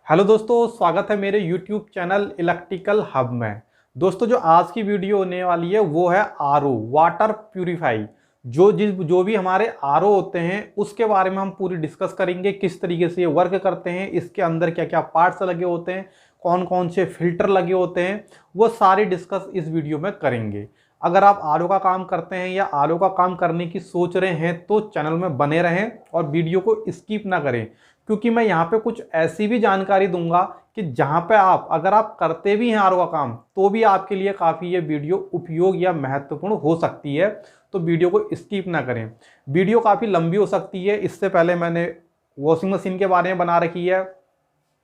Hello दोस्तों, स्वागत है मेरे YouTube चैनल इलेक्ट्रिकल हब में। दोस्तों, जो आज की वीडियो होने वाली है वो है आरओ वाटर प्यूरिफाई। जो भी हमारे आरओ होते हैं उसके बारे में हम पूरी डिस्कस करेंगे, किस तरीके से ये वर्क करते हैं, इसके अंदर क्या क्या पार्ट्स लगे होते हैं, कौन कौन से फिल्टर लगे होते हैं, वो सारी डिस्कस इस वीडियो में करेंगे। अगर आप आरओ का काम करते हैं या आरओ का काम करने की सोच रहे हैं तो चैनल में बने रहें और वीडियो को स्किप ना करें, क्योंकि मैं यहाँ पे कुछ ऐसी भी जानकारी दूंगा कि जहाँ पे अगर आप करते भी हैं आरओ का काम तो भी आपके लिए काफ़ी ये वीडियो उपयोग या महत्वपूर्ण हो सकती है। तो वीडियो को स्किप ना करें। वीडियो काफ़ी लंबी हो सकती है। इससे पहले मैंने वॉशिंग मशीन के बारे में बना रखी है,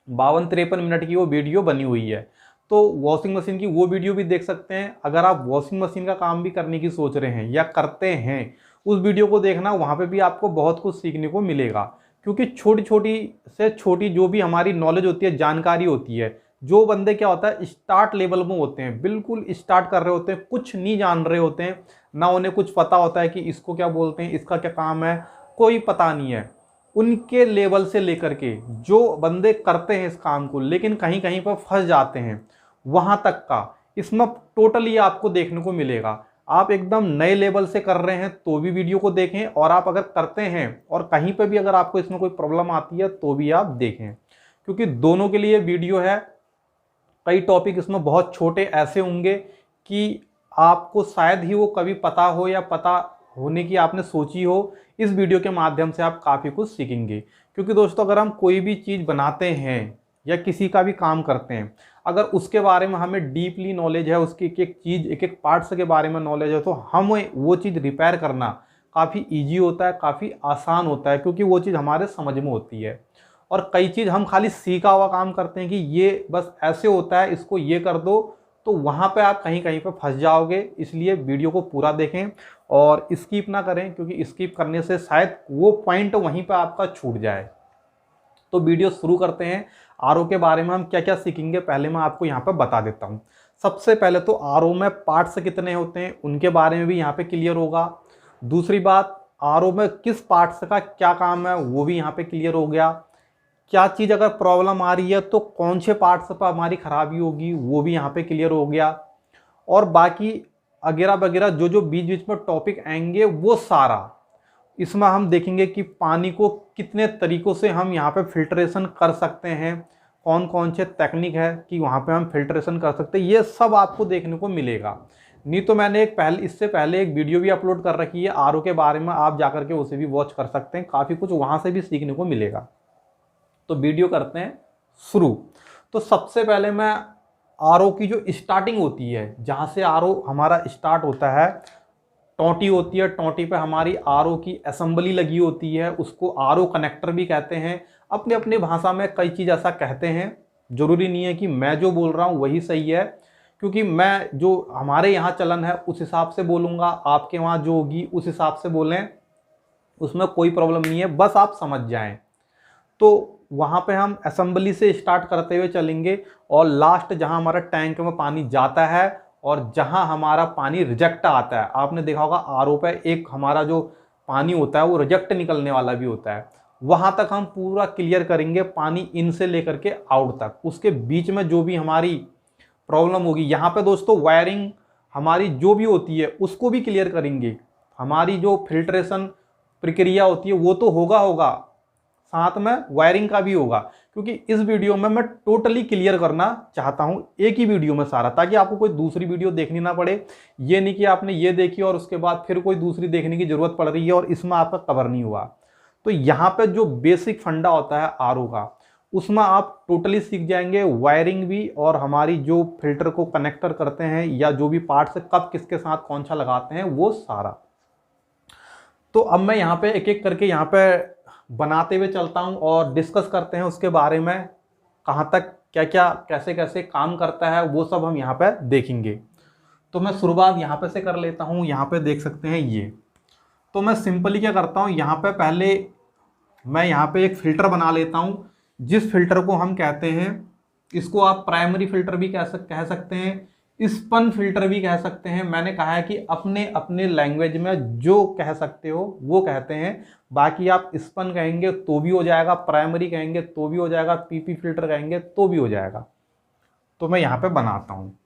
52-53 मिनट की वो वीडियो बनी हुई है, तो वॉशिंग मशीन की वो वीडियो भी देख सकते हैं। अगर आप वॉशिंग मशीन का काम भी करने की सोच रहे हैं या करते हैं, उस वीडियो को देखना, वहाँ पे भी आपको बहुत कुछ सीखने को मिलेगा। क्योंकि छोटी छोटी से छोटी जो भी हमारी नॉलेज होती है, जानकारी होती है, जो बंदे क्या होता है स्टार्ट लेवल में होते हैं, बिल्कुल स्टार्ट कर रहे होते हैं, कुछ नहीं जान रहे होते हैं, ना उन्हें कुछ पता होता है कि इसको क्या बोलते हैं, इसका क्या काम है, कोई पता नहीं है। उनके लेवल से लेकर के जो बंदे करते हैं इस काम को लेकिन कहीं कहीं पर फंस जाते हैं, वहां तक का इसमें टोटली आपको देखने को मिलेगा। आप एकदम नए लेवल से कर रहे हैं तो भी वीडियो को देखें, और आप अगर करते हैं और कहीं पे भी अगर आपको इसमें कोई प्रॉब्लम आती है तो भी आप देखें, क्योंकि दोनों के लिए वीडियो है। कई टॉपिक इसमें बहुत छोटे ऐसे होंगे कि आपको शायद ही वो कभी पता हो या पता होने की आपने सोची हो। इस वीडियो के माध्यम से आप काफ़ी कुछ सीखेंगे, क्योंकि दोस्तों अगर हम कोई भी चीज़ बनाते हैं या किसी का भी काम करते हैं, अगर उसके बारे में हमें डीपली नॉलेज है, उसकी एक एक चीज़, एक एक पार्ट्स के बारे में नॉलेज है, तो हमें वो चीज़ रिपेयर करना काफ़ी ईजी होता है, काफ़ी आसान होता है, क्योंकि वो चीज़ हमारे समझ में होती है। और कई चीज़ हम खाली सीखा हुआ काम करते हैं कि ये बस ऐसे होता है, इसको ये कर दो, तो वहाँ पे आप कहीं कहीं पे फंस जाओगे। इसलिए वीडियो को पूरा देखें और स्किप ना करें, क्योंकि स्किप करने से शायद वो पॉइंट वहीं पे आपका छूट जाए। तो वीडियो शुरू करते हैं। आरओ के बारे में हम क्या क्या सीखेंगे पहले मैं आपको यहाँ पे बता देता हूँ। सबसे पहले तो आरओ में पार्ट्स कितने होते हैं उनके बारे में भी यहाँ पे क्लियर होगा। दूसरी बात, आरओ में किस पार्ट्स का क्या काम है वो भी यहाँ पे क्लियर हो गया। क्या चीज़ अगर प्रॉब्लम आ रही है तो कौन से पार्ट्स पर हमारी खराबी होगी वो भी यहाँ पे क्लियर हो गया। और बाकी वगैरह वगैरह जो जो बीच बीच में टॉपिक आएंगे वो सारा इसमें हम देखेंगे कि पानी को कितने तरीक़ों से हम यहाँ पे फिल्ट्रेशन कर सकते हैं, कौन कौन से टेक्निक है कि वहाँ पे हम फिल्ट्रेशन कर सकते हैं, ये सब आपको देखने को मिलेगा। नहीं तो मैंने इससे पहले एक वीडियो भी अपलोड कर रखी है आरओ के बारे में, आप जाकर के उसे भी वॉच कर सकते हैं, काफ़ी कुछ वहाँ से भी सीखने को मिलेगा। तो वीडियो करते हैं शुरू। तो सबसे पहले मैं आरओ की जो स्टार्टिंग होती है, जहाँ से आरओ हमारा स्टार्ट होता है, टोंटी होती है, टोंटी पे हमारी आरओ की असेंबली लगी होती है, उसको आरओ कनेक्टर भी कहते हैं। अपने अपने भाषा में कई चीज़ ऐसा कहते हैं, ज़रूरी नहीं है कि मैं जो बोल रहा हूँ वही सही है, क्योंकि मैं जो हमारे यहाँ चलन है उस हिसाब से बोलूँगा, आपके वहाँ जो होगी उस हिसाब से बोलें, उसमें कोई प्रॉब्लम नहीं है, बस आप समझ जाएं। तो वहाँ पे हम असेंबली से स्टार्ट करते हुए चलेंगे और लास्ट जहाँ हमारा टैंक में पानी जाता है और जहाँ हमारा पानी रिजेक्ट आता है, आपने देखा होगा आरओ पे एक हमारा जो पानी होता है वो रिजेक्ट निकलने वाला भी होता है, वहाँ तक हम पूरा क्लियर करेंगे, पानी इन से लेकर के आउट तक। उसके बीच में जो भी हमारी प्रॉब्लम होगी, यहाँ पे दोस्तों वायरिंग हमारी जो भी होती है उसको भी क्लियर करेंगे। हमारी जो फिल्ट्रेशन प्रक्रिया होती है वो तो होगा, साथ में वायरिंग का भी होगा, क्योंकि इस वीडियो में मैं टोटली क्लियर करना चाहता हूं एक ही वीडियो में सारा, ताकि आपको कोई दूसरी वीडियो देखनी ना पड़े। ये नहीं कि आपने ये देखी और उसके बाद फिर कोई दूसरी देखने की जरूरत पड़ रही है और इसमें आपका कवर नहीं हुआ। तो यहाँ पे जो बेसिक फंडा होता है आरओ का, उसमें आप टोटली सीख जाएंगे, वायरिंग भी और हमारी जो फिल्टर को कनेक्टर करते हैं या जो भी पार्ट्स कब किसके साथ कौन सा लगाते हैं वो सारा। तो अब मैं यहाँ पे एक एक करके यहाँ पे बनाते हुए चलता हूँ और डिस्कस करते हैं उसके बारे में, कहाँ तक क्या क्या कैसे कैसे काम करता है वो सब हम यहाँ पे देखेंगे। तो मैं शुरुआत यहाँ पे से कर लेता हूँ। यहाँ पे देख सकते हैं ये, तो मैं सिंपली क्या करता हूँ, यहाँ पे पहले मैं यहाँ पे एक फ़िल्टर बना लेता हूँ, जिस फिल्टर को हम कहते हैं, इसको आप प्राइमरी फिल्टर भी कह सकते हैं स्पन फिल्टर भी कह सकते हैं। मैंने कहा है कि अपने अपने लैंग्वेज में जो कह सकते हो वो कहते हैं। बाकी आप स्पन कहेंगे तो भी हो जाएगा, प्राइमरी कहेंगे तो भी हो जाएगा, पीपी फिल्टर कहेंगे तो भी हो जाएगा। तो मैं यहाँ पे बनाता हूँ।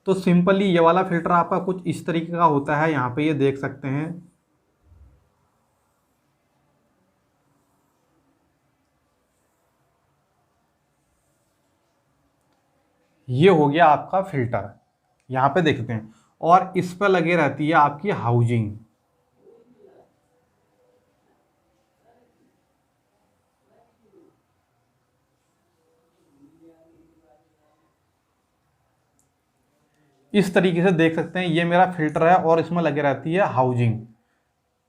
तो सिंपली ये वाला फिल्टर आपका कुछ इस तरीके का होता है, यहाँ पे ये देख सकते हैं। ये हो गया आपका फिल्टर, यहाँ पे देखते हैं। और इस पर लगे रहती है आपकी हाउजिंग। इस तरीके से देख सकते हैं, ये मेरा फिल्टर है और इसमें लगे रहती है हाउजिंग,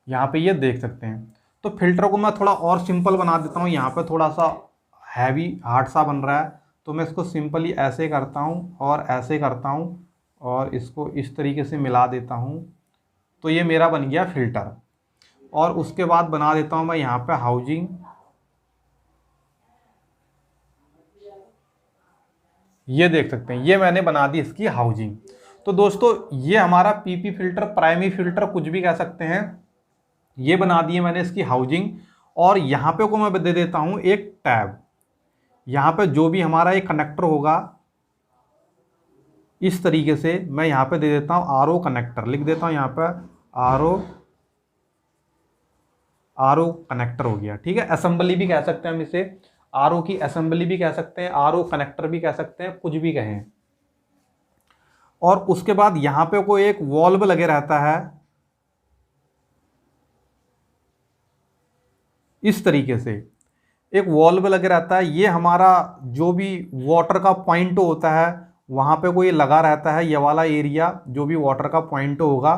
यहाँ पे ये देख सकते हैं। तो फिल्टर को मैं थोड़ा और सिंपल बना देता हूँ। यहाँ पे थोड़ा सा हैवी हार्ड सा बन रहा है, तो मैं इसको सिंपली ऐसे करता हूँ और ऐसे करता हूँ और इसको इस तरीके से मिला देता हूँ। तो ये मेरा बन गया फिल्टर। और उसके बाद बना देता हूँ मैं यहाँ पे हाउजिंग। ये देख सकते हैं, ये मैंने बना दी इसकी हाउजिंग। तो दोस्तों ये हमारा पीपी फिल्टर, प्राइमरी फिल्टर, कुछ भी कह सकते हैं, ये बना दिए मैंने इसकी हाउजिंग। और यहाँ पे को मैं दे देता हूँ एक टैब। यहाँ पे जो भी हमारा एक कनेक्टर होगा, इस तरीके से मैं यहाँ पे दे देता हूँ आरओ कनेक्टर, लिख देता हूँ यहाँ पे आरओ कनेक्टर हो गया। ठीक है, असेंबली भी कह सकते हैं हम इसे, आरओ की असेंबली भी कह सकते हैं, आरओ कनेक्टर भी कह सकते हैं, कुछ भी कहें। और उसके बाद यहाँ पे कोई एक वॉल्व लगे रहता है इस तरीके से, एक वॉल्व लगे रहता है। ये हमारा जो भी वाटर का पॉइंट होता है वहाँ पे कोई लगा रहता है, ये वाला एरिया जो भी वाटर का पॉइंट होगा।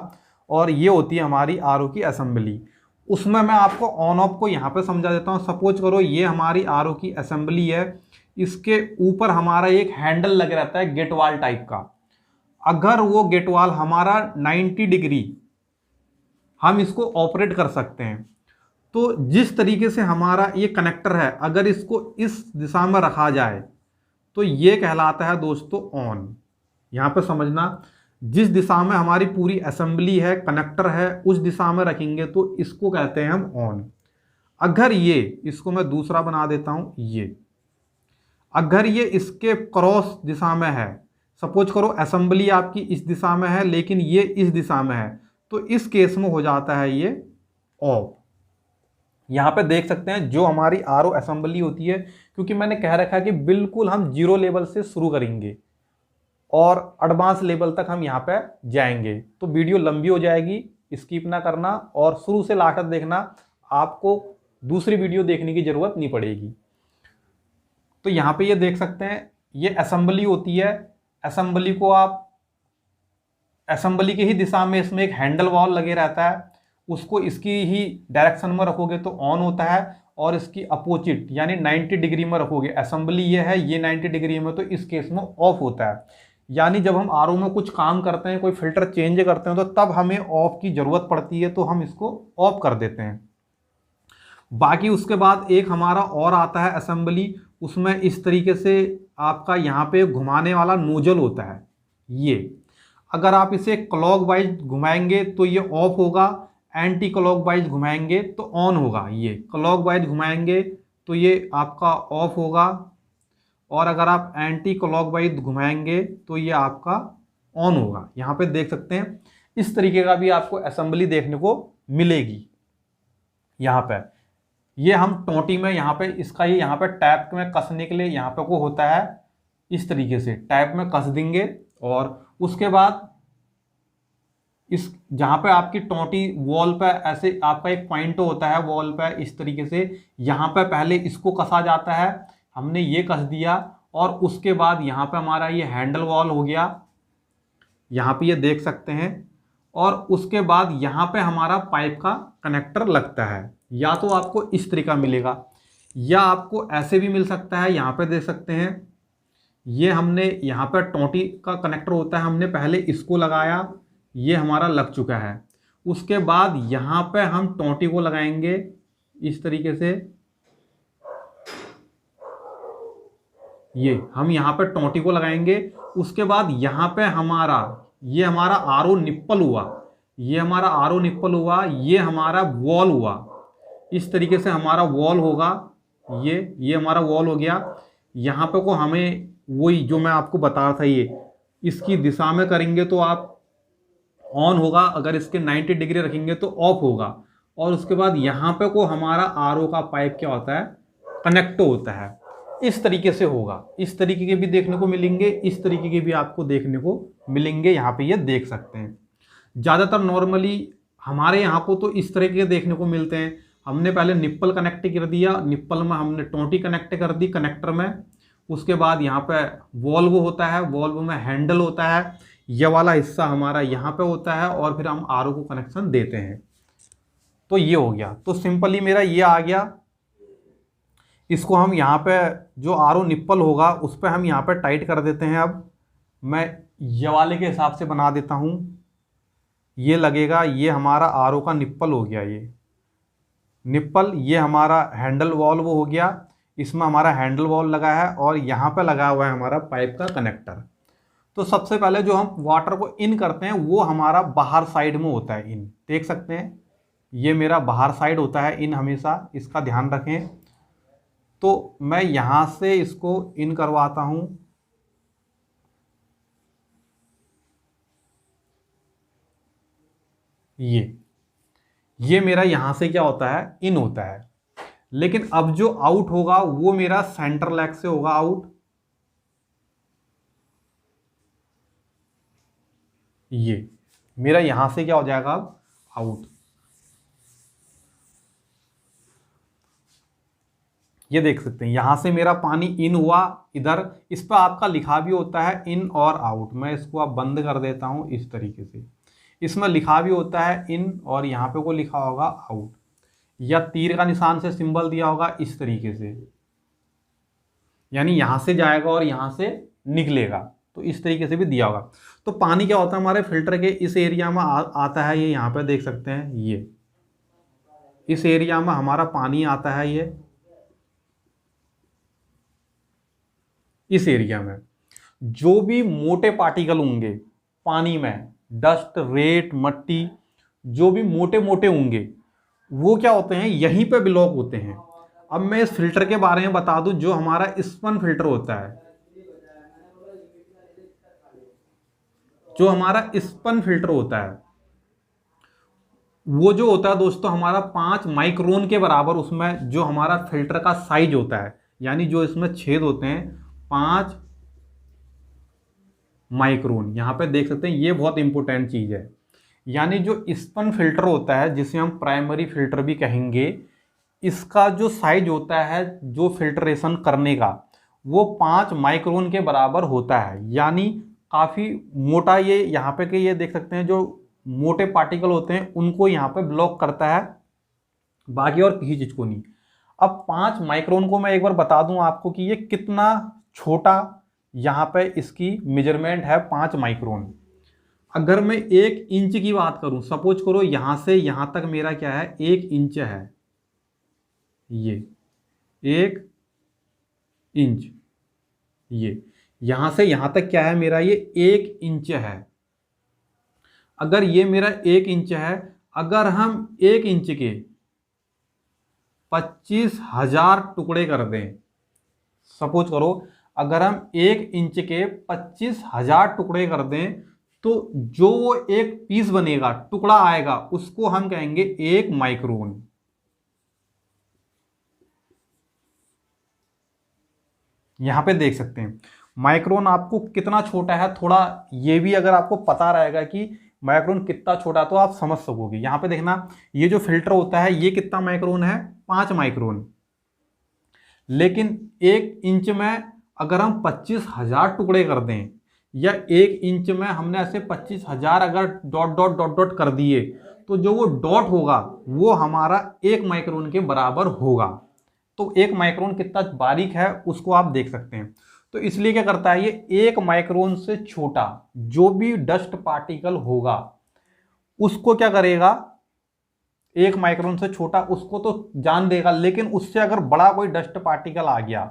और ये होती है हमारी आरओ की असेंबली। उसमें मैं आपको ऑन ऑफ को यहाँ पे समझा देता हूँ। सपोज करो ये हमारी आरओ की असेंबली है, इसके ऊपर हमारा एक हैंडल लगे रहता है गेट वाल टाइप का। अगर वो गेट वाल हमारा 90 डिग्री, हम इसको ऑपरेट कर सकते हैं। तो जिस तरीके से हमारा ये कनेक्टर है, अगर इसको इस दिशा में रखा जाए तो ये कहलाता है दोस्तों ऑन। यहाँ पे समझना, जिस दिशा में हमारी पूरी असेंबली है, कनेक्टर है, उस दिशा में रखेंगे तो इसको कहते हैं हम ऑन। अगर ये, इसको मैं दूसरा बना देता हूँ, ये अगर ये इसके क्रॉस दिशा में है, सपोज करो असेंबली आपकी इस दिशा में है लेकिन ये इस दिशा में है, तो इस केस में हो जाता है ये ऑफ। यहाँ पे देख सकते हैं जो हमारी आरओ असेंबली होती है, क्योंकि मैंने कह रखा है कि बिल्कुल हम जीरो लेवल से शुरू करेंगे और एडवांस लेवल तक हम यहाँ पे जाएंगे। तो वीडियो लंबी हो जाएगी, स्किप ना करना और शुरू से लास्ट तक देखना, आपको दूसरी वीडियो देखने की जरूरत नहीं पड़ेगी। तो यहाँ पे ये देख सकते हैं, ये असेंबली होती है। असेंबली को आप, असेंबली की ही दिशा में इसमें एक हैंडल वॉल लगे रहता है, उसको इसकी ही डायरेक्शन में रखोगे तो ऑन होता है, और इसकी अपोजिट यानी 90 डिग्री में रखोगे, असेंबली ये है, ये 90 डिग्री में, तो इस केस में ऑफ होता है। यानी जब हम आरओ में कुछ काम करते हैं, कोई फिल्टर चेंज करते हैं, तो तब हमें ऑफ की ज़रूरत पड़ती है, तो हम इसको ऑफ कर देते हैं। बाकी उसके बाद एक हमारा और आता है असेंबली, उसमें इस तरीके से आपका यहाँ पे घुमाने वाला नोजल होता है। ये अगर आप इसे क्लॉकवाइज घुमाएंगे तो ये ऑफ होगा, एंटी क्लॉकवाइज घुमाएंगे तो ऑन होगा। ये क्लॉकवाइज घुमाएंगे तो ये आपका ऑफ होगा, और अगर आप एंटी क्लॉकवाइज घुमाएंगे तो ये आपका ऑन होगा। यहाँ पे देख सकते हैं, इस तरीके का भी आपको असेंबली देखने को मिलेगी। यहाँ पे ये हम टोंटी में, यहाँ पे इसका ये यहाँ पे टैप में कसने के लिए यहाँ पे को होता है, इस तरीके से टैप में कस देंगे। और उसके बाद इस जहाँ पे आपकी टोंटी वॉल पे ऐसे आपका एक पॉइंट होता है वॉल पे, इस तरीके से यहाँ पे पहले इसको कसा जाता है, हमने ये कस दिया, और उसके बाद यहाँ पे हमारा ये हैंडल वॉल हो गया, यहाँ पे ये देख सकते हैं। और उसके बाद यहाँ पे हमारा पाइप का कनेक्टर लगता है। या तो आपको इस तरीका मिलेगा, या आपको ऐसे भी मिल सकता है। यहाँ पे देख सकते हैं, ये हमने यहाँ पे टोंटी का कनेक्टर होता है, हमने पहले इसको लगाया, ये हमारा लग चुका है। उसके बाद यहाँ पे हम टोंटी को लगाएंगे इस तरीके से, ये हम यहाँ पे टोंटी को लगाएंगे। उसके बाद यहाँ पे ये हमारा आरओ निप्पल हुआ, ये हमारा आरओ निप्पल हुआ, ये हमारा वॉल हुआ। इस तरीके से हमारा वॉल होगा। ये हमारा वॉल हो गया। यहाँ पे को हमें वही जो मैं आपको बता रहा था, ये इसकी दिशा में करेंगे तो आप ऑन होगा, अगर इसके 90 डिग्री रखेंगे तो ऑफ होगा। और उसके बाद यहाँ पे को हमारा आरओ का पाइप क्या होता है, कनेक्ट होता है। इस तरीके से होगा। इस तरीके के भी देखने को मिलेंगे, इस तरीके के भी आपको देखने को मिलेंगे। यहाँ पे ये देख सकते हैं। ज़्यादातर नॉर्मली हमारे यहाँ को तो इस तरह के देखने को मिलते हैं। हमने पहले निप्पल कनेक्ट कर दिया, निप्पल में हमने टोंटी कनेक्ट कर दी कनेक्टर में। उसके बाद यहाँ पे वॉल्व होता है, वॉल्व में हैंडल होता है, यह वाला हिस्सा हमारा यहाँ पे होता है, और फिर हम आरओ को कनेक्शन देते हैं। तो ये हो गया। तो सिंपली मेरा ये आ गया। इसको हम यहाँ पे जो आरओ निप्पल होगा उस पर हम यहाँ पे टाइट कर देते हैं। अब मैं ये वाले के हिसाब से बना देता हूँ। ये लगेगा, ये हमारा आरओ का निप्पल हो गया, ये निप्पल। ये हमारा हैंडल वॉल्व हो गया, इसमें हमारा हैंडल वॉल्व लगा है, और यहाँ पे लगा हुआ है हमारा पाइप का कनेक्टर। तो सबसे पहले जो हम वाटर को इन करते हैं वो हमारा बाहर साइड में होता है इन। देख सकते हैं ये मेरा बाहर साइड होता है इन, हमेशा इसका ध्यान रखें। तो मैं यहाँ से इसको इन करवाता हूँ। ये मेरा यहाँ से क्या होता है, इन होता है। लेकिन अब जो आउट होगा वो मेरा सेंटर लेग से होगा आउट। ये मेरा यहां से क्या हो जाएगा, अब आउट। ये देख सकते हैं यहां से मेरा पानी इन हुआ इधर। इस पर आपका लिखा भी होता है इन और आउट। मैं इसको अब बंद कर देता हूं इस तरीके से। इसमें लिखा भी होता है इन, और यहाँ पे को लिखा होगा आउट, या तीर का निशान से सिंबल दिया होगा इस तरीके से, यानी यहां से जाएगा और यहां से निकलेगा। तो इस तरीके से भी दिया होगा। तो पानी क्या होता है हमारे फिल्टर के इस एरिया में आता है। ये यहाँ पे देख सकते हैं, ये इस एरिया में हमारा पानी आता है। ये इस एरिया में जो भी मोटे पार्टिकल होंगे पानी में, डस्ट, रेत, मट्टी, जो भी मोटे मोटे होंगे वो क्या होते हैं, यहीं पे ब्लॉक होते हैं। अब मैं इस फिल्टर के बारे में बता दूं। जो हमारा स्पन फिल्टर होता है, जो हमारा स्पन फिल्टर होता है, वो जो होता है दोस्तों हमारा 5 माइक्रोन के बराबर, उसमें जो हमारा फिल्टर का साइज होता है, यानी जो इसमें छेद होते हैं 5 माइक्रोन। यहां पे देख सकते हैं, ये बहुत इंपॉर्टेंट चीज है। यानी जो स्पन फिल्टर होता है, जिसे हम प्राइमरी फिल्टर भी कहेंगे, इसका जो साइज होता है जो फिल्ट्रेशन करने का, वो 5 माइक्रोन के बराबर होता है। यानी काफ़ी मोटा ये यहाँ पे के ये देख सकते हैं, जो मोटे पार्टिकल होते हैं उनको यहाँ पे ब्लॉक करता है, बाकी और किसी चीज़ को नहीं। अब 5 माइक्रोन को मैं एक बार बता दूं आपको कि ये कितना छोटा, यहाँ पे इसकी मेजरमेंट है 5 माइक्रोन। अगर मैं 1 इंच की बात करूं, सपोज करो यहाँ से यहाँ तक मेरा क्या है, 1 इंच है। ये 1 इंच, ये यहां से यहां तक क्या है मेरा, ये 1 इंच है। अगर ये मेरा 1 इंच है, अगर हम 1 इंच के 25,000 टुकड़े कर दें, सपोज करो अगर हम 1 इंच के 25,000 टुकड़े कर दें, तो जो वो एक पीस बनेगा, टुकड़ा आएगा, उसको हम कहेंगे 1 माइक्रोन। यहां पे देख सकते हैं माइक्रोन आपको कितना छोटा है। थोड़ा ये भी अगर आपको पता रहेगा कि माइक्रोन कितना छोटा, तो आप समझ सकोगे। यहां पे देखना, ये जो फिल्टर होता है ये कितना माइक्रोन है, 5 माइक्रोन। लेकिन 1 इंच में अगर हम 25,000 टुकड़े कर दें, या 1 इंच में हमने ऐसे 25,000 अगर डॉट डॉट डॉट डॉट कर दिए, तो जो वो डॉट होगा वो हमारा 1 माइक्रोन के बराबर होगा। तो 1 माइक्रोन कितना बारीक है उसको आप देख सकते हैं। तो इसलिए क्या करता है, ये 1 माइक्रोन से छोटा जो भी डस्ट पार्टिकल होगा उसको क्या करेगा, 1 माइक्रोन से छोटा उसको तो जान देगा। लेकिन उससे अगर बड़ा कोई डस्ट पार्टिकल आ गया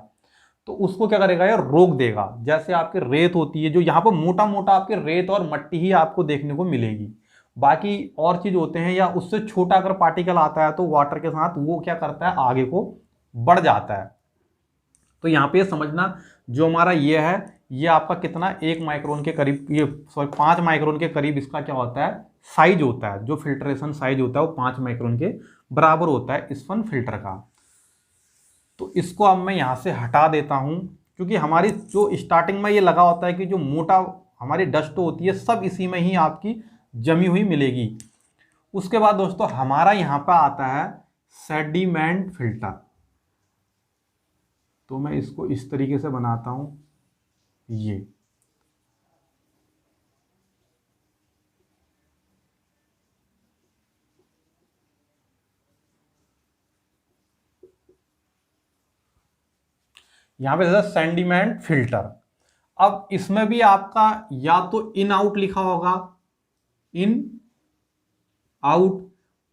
तो उसको क्या करेगा, ये रोक देगा। जैसे आपकी रेत होती है, जो यहाँ पर मोटा मोटा आपके रेत और मट्टी ही आपको देखने को मिलेगी, बाकी और चीज होते हैं या उससे छोटा अगर पार्टिकल आता है तो वाटर के साथ वो क्या करता है, आगे को बढ़ जाता है। तो यहाँ पे समझना, जो हमारा ये है, ये आपका कितना 1 माइक्रोन के करीब, ये सॉरी 5 माइक्रोन के करीब इसका क्या होता है, साइज होता है। जो फिल्ट्रेशन साइज होता है वो 5 माइक्रोन के बराबर होता है इस फन फिल्टर का। तो इसको अब मैं यहाँ से हटा देता हूँ, क्योंकि हमारी जो स्टार्टिंग में ये लगा होता है कि जो मोटा हमारी डस्ट होती है सब इसी में ही आपकी जमी हुई मिलेगी। उसके बाद दोस्तों हमारा यहाँ पर आता है सेडिमेंट फिल्टर। तो मैं इसको इस तरीके से बनाता हूं, ये यहां पे सेडिमेंट फिल्टर। अब इसमें भी आपका या तो इन आउट लिखा होगा, इन आउट,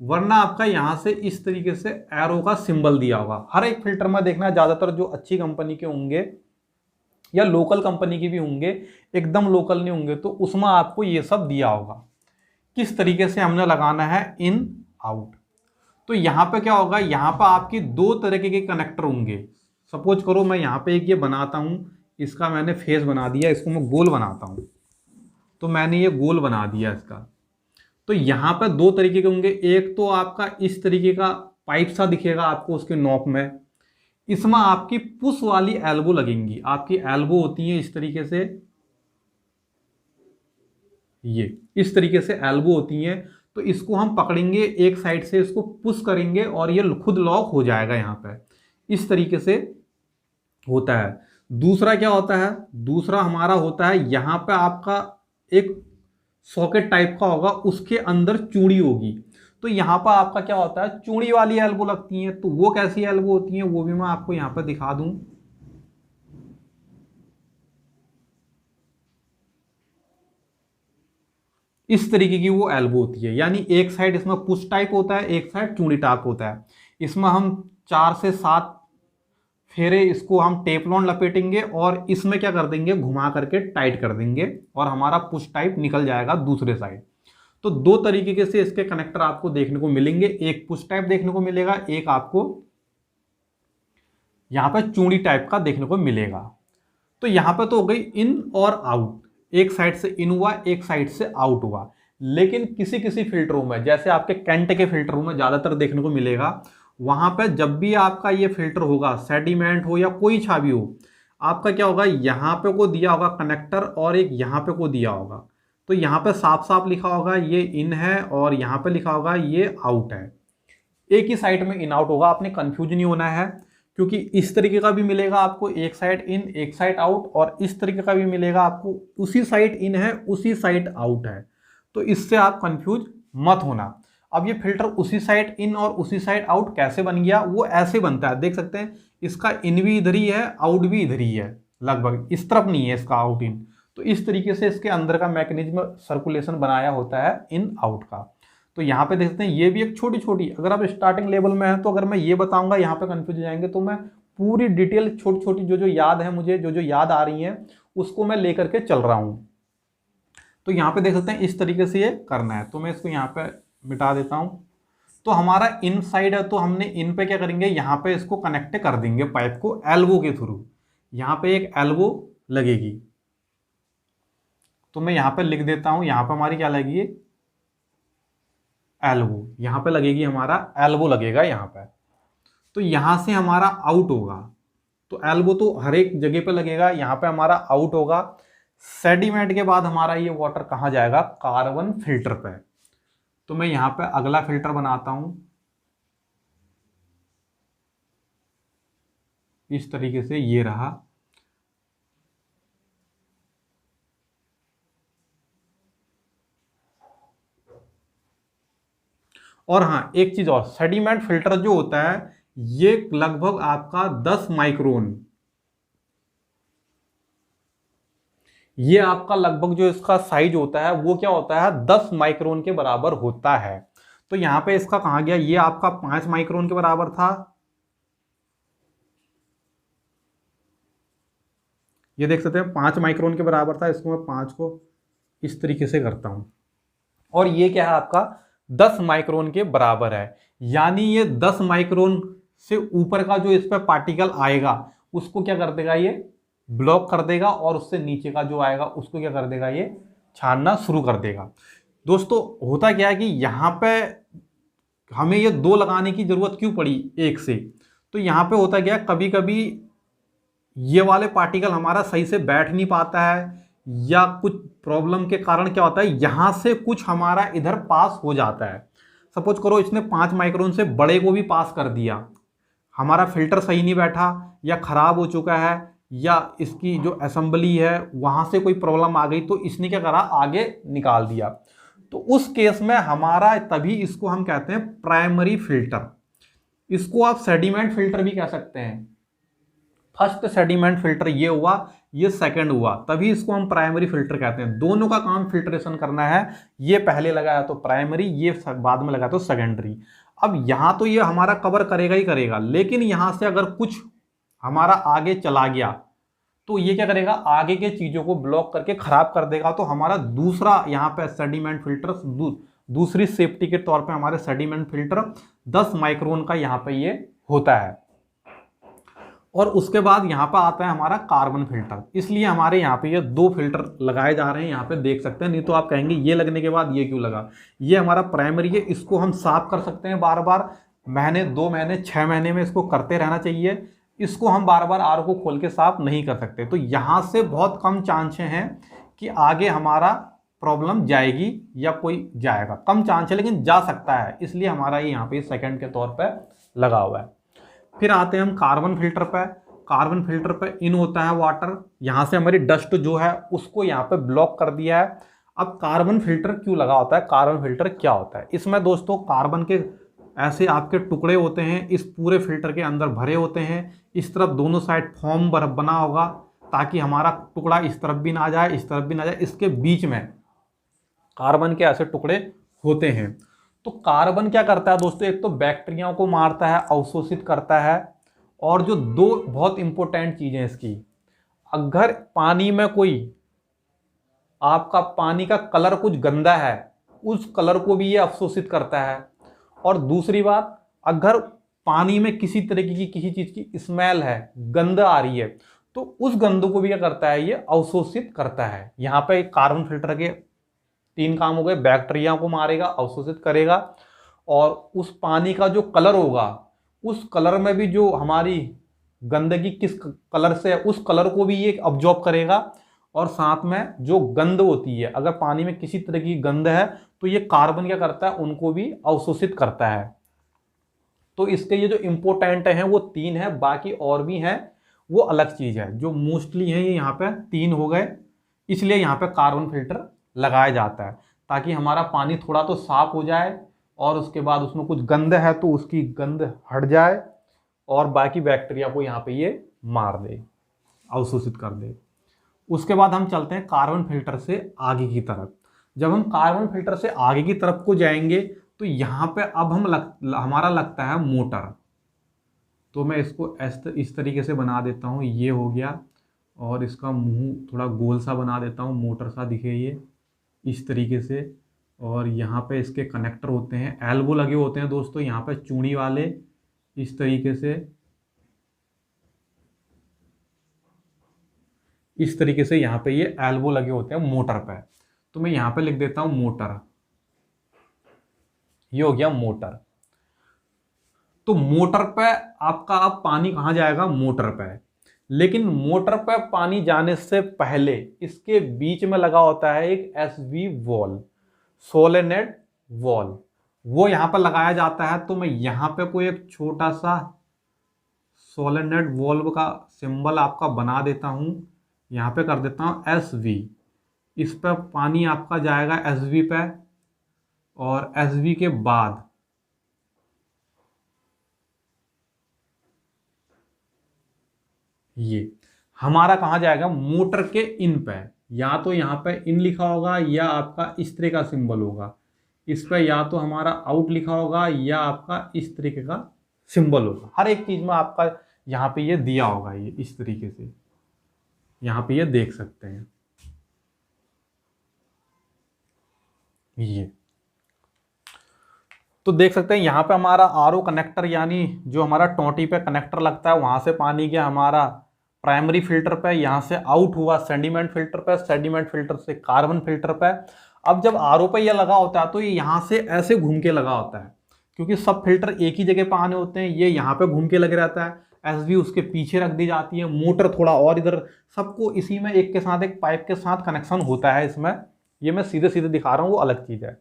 वरना आपका यहां से इस तरीके से एरो का सिंबल दिया होगा। हर एक फिल्टर में देखना, ज्यादातर जो अच्छी कंपनी के होंगे या लोकल कंपनी के भी होंगे, एकदम लोकल नहीं होंगे, तो उसमें आपको ये सब दिया होगा किस तरीके से हमने लगाना है, इन आउट। तो यहां पे क्या होगा, यहां पे आपकी 2 तरीके के कनेक्टर होंगे। सपोज करो मैं यहां पे एक ये बनाता हूं, इसका मैंने फेस बना दिया, इसको मैं गोल बनाता हूं, तो मैंने ये गोल बना दिया इसका। तो यहां पे 2 तरीके के होंगे, एक तो आपका इस तरीके का पाइप सा दिखेगा आपको उसके नोक में, इसमें आपकी पुश वाली एल्बो लगेंगी। आपकी एल्बो होती है इस तरीके से, ये इस तरीके से एल्बो होती है। तो इसको हम पकड़ेंगे एक साइड से, इसको पुश करेंगे और ये खुद लॉक हो जाएगा। यहाँ पे इस तरीके से होता है। दूसरा क्या होता है, दूसरा हमारा होता है यहाँ पे आपका एक सॉकेट टाइप का होगा, उसके अंदर चूड़ी होगी। तो यहाँ पर आपका क्या होता है, चूड़ी वाली एल्बो लगती है। तो वो कैसी एल्बो होती है वो भी मैं आपको यहाँ पर दिखा दूं। इस तरीके की वो एल्बो होती है, यानी एक साइड इसमें पुश टाइप होता है, एक साइड चूड़ी टाइप होता है। इसमें हम 4 से 7 फेरे इसको हम टेपलॉन लपेटेंगे और इसमें क्या कर देंगे, घुमा करके टाइट कर देंगे और हमारा पुश टाइप निकल जाएगा दूसरे साइड। तो 2 तरीके के से इसके कनेक्टर आपको देखने को मिलेंगे, एक पुश टाइप देखने को मिलेगा, एक आपको यहां पर चूड़ी टाइप का देखने को मिलेगा। तो यहां पर तो हो गई इन और आउट, एक साइड से इन हुआ, एक साइड से आउट हुआ। लेकिन किसी किसी फिल्टरों में, जैसे आपके कैंट के फिल्टरों में ज्यादातर देखने को मिलेगा, वहां पर जब भी आपका ये फिल्टर होगा, सेडिमेंट हो या कोई सा भी हो, आपका क्या होगा, यहाँ पे को दिया होगा कनेक्टर और एक यहाँ पे को दिया होगा। तो यहाँ पे साफ साफ लिखा होगा ये इन है और यहाँ पे लिखा होगा ये आउट है। एक ही साइड में इन आउट होगा, आपने कंफ्यूज नहीं होना है, क्योंकि इस तरीके का भी मिलेगा आपको, एक साइड इन एक साइड आउट, और इस तरीके का भी मिलेगा आपको, उसी साइड इन है उसी साइड आउट है। तो इससे आप कंफ्यूज मत होना। अब ये फिल्टर उसी साइड इन और उसी साइड आउट कैसे बन गया, वो ऐसे बनता है, देख सकते हैं इसका इन भी इधर ही है, आउट भी इधर ही है, लगभग इस तरफ नहीं है इसका आउट इन। तो इस तरीके से इसके अंदर का मैकेनिज्म सर्कुलेशन बनाया होता है इन आउट का। तो यहाँ पे देखते हैं ये भी एक छोटी छोटी, अगर आप स्टार्टिंग लेवल में है तो अगर मैं ये बताऊंगा यहाँ पे कंफ्यूज हो जाएंगे, तो मैं पूरी डिटेल छोटी छोटी जो जो याद है मुझे, जो जो याद आ रही है उसको मैं लेकर के चल रहा हूँ। तो यहाँ पे देख सकते हैं इस तरीके से ये करना है। तो मैं इसको यहाँ पे मिटा देता हूँ। तो हमारा इन साइड है, तो हमने इन पे क्या करेंगे, यहाँ पे इसको कनेक्ट कर देंगे पाइप को एल्बो के थ्रू। यहाँ पे एक एल्बो लगेगी, तो मैं यहाँ पे लिख देता हूँ, यहाँ पे हमारी क्या लगेगी, एल्बो। यहाँ पे लगेगी हमारा एल्बो लगेगा यहाँ पे। तो यहाँ से हमारा आउट होगा, तो एल्बो तो हर एक जगह पे लगेगा, यहाँ पे हमारा आउट होगा। सेडिमेंट के बाद हमारा ये वाटर कहाँ जाएगा, कार्बन फिल्टर पे। तो मैं यहाँ पे अगला फिल्टर बनाता हूँ इस तरीके से, ये रहा। और हाँ एक चीज और, सेडिमेंट फिल्टर जो होता है ये लगभग आपका 10 माइक्रोन, ये आपका लगभग जो इसका साइज होता है वो क्या होता है, 10 माइक्रोन के बराबर होता है। तो यहां पे इसका कहा गया, ये आपका 5 माइक्रोन के बराबर था, ये देख सकते हैं 5 माइक्रोन के बराबर था, इसको मैं 5 को इस तरीके से करता हूँ और ये क्या है आपका 10 माइक्रोन के बराबर है। यानी ये 10 माइक्रोन से ऊपर का जो इस पर पार्टिकल आएगा उसको क्या कर देगा, ये ब्लॉक कर देगा और उससे नीचे का जो आएगा उसको क्या कर देगा, ये छानना शुरू कर देगा। दोस्तों होता क्या है कि यहाँ पे हमें ये 2 लगाने की जरूरत क्यों पड़ी एक से, तो यहाँ पे होता क्या है कभी कभी ये वाले पार्टिकल हमारा सही से बैठ नहीं पाता है या कुछ प्रॉब्लम के कारण क्या होता है यहाँ से कुछ हमारा इधर पास हो जाता है। सपोज करो इसने 5 माइक्रोन से बड़े को भी पास कर दिया, हमारा फिल्टर सही नहीं बैठा या खराब हो चुका है या इसकी जो असेंबली है वहां से कोई प्रॉब्लम आ गई तो इसने क्या करा, आगे निकाल दिया। तो उस केस में हमारा तभी इसको हम कहते हैं प्राइमरी फिल्टर। इसको आप सेडिमेंट फिल्टर भी कह सकते हैं। फर्स्ट सेडिमेंट फिल्टर ये हुआ, ये सेकंड हुआ, तभी इसको हम प्राइमरी फिल्टर कहते हैं। दोनों का काम फिल्ट्रेशन करना है, ये पहले लगाया तो प्राइमरी, ये बाद में लगाया तो सेकेंडरी। अब यहां तो ये हमारा कवर करेगा ही करेगा, लेकिन यहां से अगर कुछ हमारा आगे चला गया तो ये क्या करेगा, आगे के चीजों को ब्लॉक करके खराब कर देगा। तो हमारा दूसरा यहाँ पे सेडिमेंट फिल्टर दूसरी सेफ्टी के तौर पे हमारे सेडिमेंट फिल्टर 10 माइक्रोन का यहाँ पे ये होता है। और उसके बाद यहाँ पर आता है हमारा कार्बन फिल्टर। इसलिए हमारे यहाँ पे ये 2 फिल्टर लगाए जा रहे हैं, यहाँ पे देख सकते हैं। नहीं तो आप कहेंगे ये लगने के बाद ये क्यों लगा। ये हमारा प्राइमरी है, इसको हम साफ कर सकते हैं बार बार, महीने 2 महीने 6 महीने में इसको करते रहना चाहिए। इसको हम बार बार आर को खोल के साफ नहीं कर सकते। तो यहाँ से बहुत कम चांसेस हैं कि आगे हमारा प्रॉब्लम जाएगी या कोई जाएगा, कम चांस है लेकिन जा सकता है। इसलिए हमारा ये यहाँ पे सेकंड के तौर पर लगा हुआ है। फिर आते हैं हम कार्बन फिल्टर पे। कार्बन फिल्टर पे इन होता है वाटर, यहाँ से हमारी डस्ट जो है उसको यहाँ पे ब्लॉक कर दिया है। अब कार्बन फिल्टर क्यों लगा होता है, कार्बन फिल्टर क्या होता है, इसमें दोस्तों कार्बन के ऐसे आपके टुकड़े होते हैं, इस पूरे फिल्टर के अंदर भरे होते हैं। इस तरफ दोनों साइड फॉर्म बना होगा ताकि हमारा टुकड़ा इस तरफ भी ना जाए इस तरफ भी ना जाए। इसके बीच में कार्बन के ऐसे टुकड़े होते हैं। तो कार्बन क्या करता है दोस्तों, एक तो बैक्टीरियाओं को मारता है, अवशोषित करता है। और जो 2 बहुत इंपॉर्टेंट चीजें इसकी, अगर पानी में कोई आपका पानी का कलर कुछ गंदा है उस कलर को भी ये अवशोषित करता है। और दूसरी बात, अगर पानी में किसी तरीके की किसी चीज की स्मेल है, गंध आ रही है, तो उस गंध को भी क्या करता है, ये अवशोषित करता है। यहाँ पे कार्बन फिल्टर के 3 काम हो गए, बैक्टीरिया को मारेगा, अवशोषित करेगा, और उस पानी का जो कलर होगा उस कलर में भी जो हमारी गंदगी किस कलर से है उस कलर को भी ये अब्जॉर्ब करेगा। और साथ में जो गंध होती है, अगर पानी में किसी तरह की गंध है तो ये कार्बन क्या करता है, उनको भी अवशोषित करता है। तो इसके ये जो इंपॉर्टेंट हैं वो 3 है, बाकी और भी हैं वो अलग चीज है। जो मोस्टली है ये यहाँ पे 3 हो गए, इसलिए यहाँ पे कार्बन फिल्टर लगाया जाता है ताकि हमारा पानी थोड़ा तो साफ हो जाए और उसके बाद उसमें कुछ गंध है तो उसकी गंध हट जाए और बाकी बैक्टीरिया को यहाँ पे ये मार दे, अवशोषित कर दे। उसके बाद हम चलते हैं कार्बन फिल्टर से आगे की तरफ। जब हम कार्बन फिल्टर से आगे की तरफ को जाएंगे तो यहाँ पे अब हमारा लगता है मोटर। तो मैं इसको इस तरीके से बना देता हूँ, ये हो गया, और इसका मुंह थोड़ा गोल सा बना देता हूँ, मोटर सा दिखे ये इस तरीके से। और यहाँ पे इसके कनेक्टर होते हैं, एल्बो लगे होते हैं दोस्तों यहाँ पे चूड़ी वाले, इस तरीके से यहाँ पे ये एल्बो लगे होते हैं मोटर पे। तो मैं यहाँ पे लिख देता हूँ मोटर, ये हो गया मोटर। तो मोटर पे आपका अब पानी कहाँ जाएगा, मोटर पे। लेकिन मोटर पे पानी जाने से पहले इसके बीच में लगा होता है एक एसवी वॉल्व, सोलेनोइड वॉल्व, वो यहाँ पर लगाया जाता है। तो मैं यहाँ पे कोई एक छोटा सा सोलेनोइड वॉल्व का सिंबल आपका बना देता हूँ, यहाँ पे कर देता हूँ एसवी। इस पर पानी आपका जाएगा एसवी पे, और एसवी के बाद ये हमारा कहाँ जाएगा, मोटर के इन पे। या तो यहाँ पे इन लिखा होगा या आपका इस तरह का सिंबल होगा, इस पे या तो हमारा आउट लिखा होगा या आपका इस तरीके का सिंबल होगा। हर एक चीज में आपका यहाँ पे ये दिया होगा, ये इस तरीके से। यहाँ पे ये देख सकते हैं। ये तो देख सकते हैं यहाँ पे हमारा आरओ कनेक्टर, यानी जो हमारा टोंटी पे कनेक्टर लगता है वहां से पानी गया हमारा प्राइमरी फिल्टर पे, यहाँ से आउट हुआ सेडिमेंट फिल्टर पे, सेडिमेंट फिल्टर से कार्बन फिल्टर पे। अब जब आरओ पे ये लगा होता है तो ये यहाँ से ऐसे घूम के लगा होता है, क्योंकि सब फिल्टर एक ही जगह पे आने होते हैं। ये यहाँ पे घूम के लगे रहता है, एसवी उसके पीछे रख दी जाती है, मोटर थोड़ा और इधर, सबको इसी में एक के साथ एक पाइप के साथ कनेक्शन होता है इसमें। ये मैं सीधे सीधे दिखा रहा हूँ, वो अलग चीज है।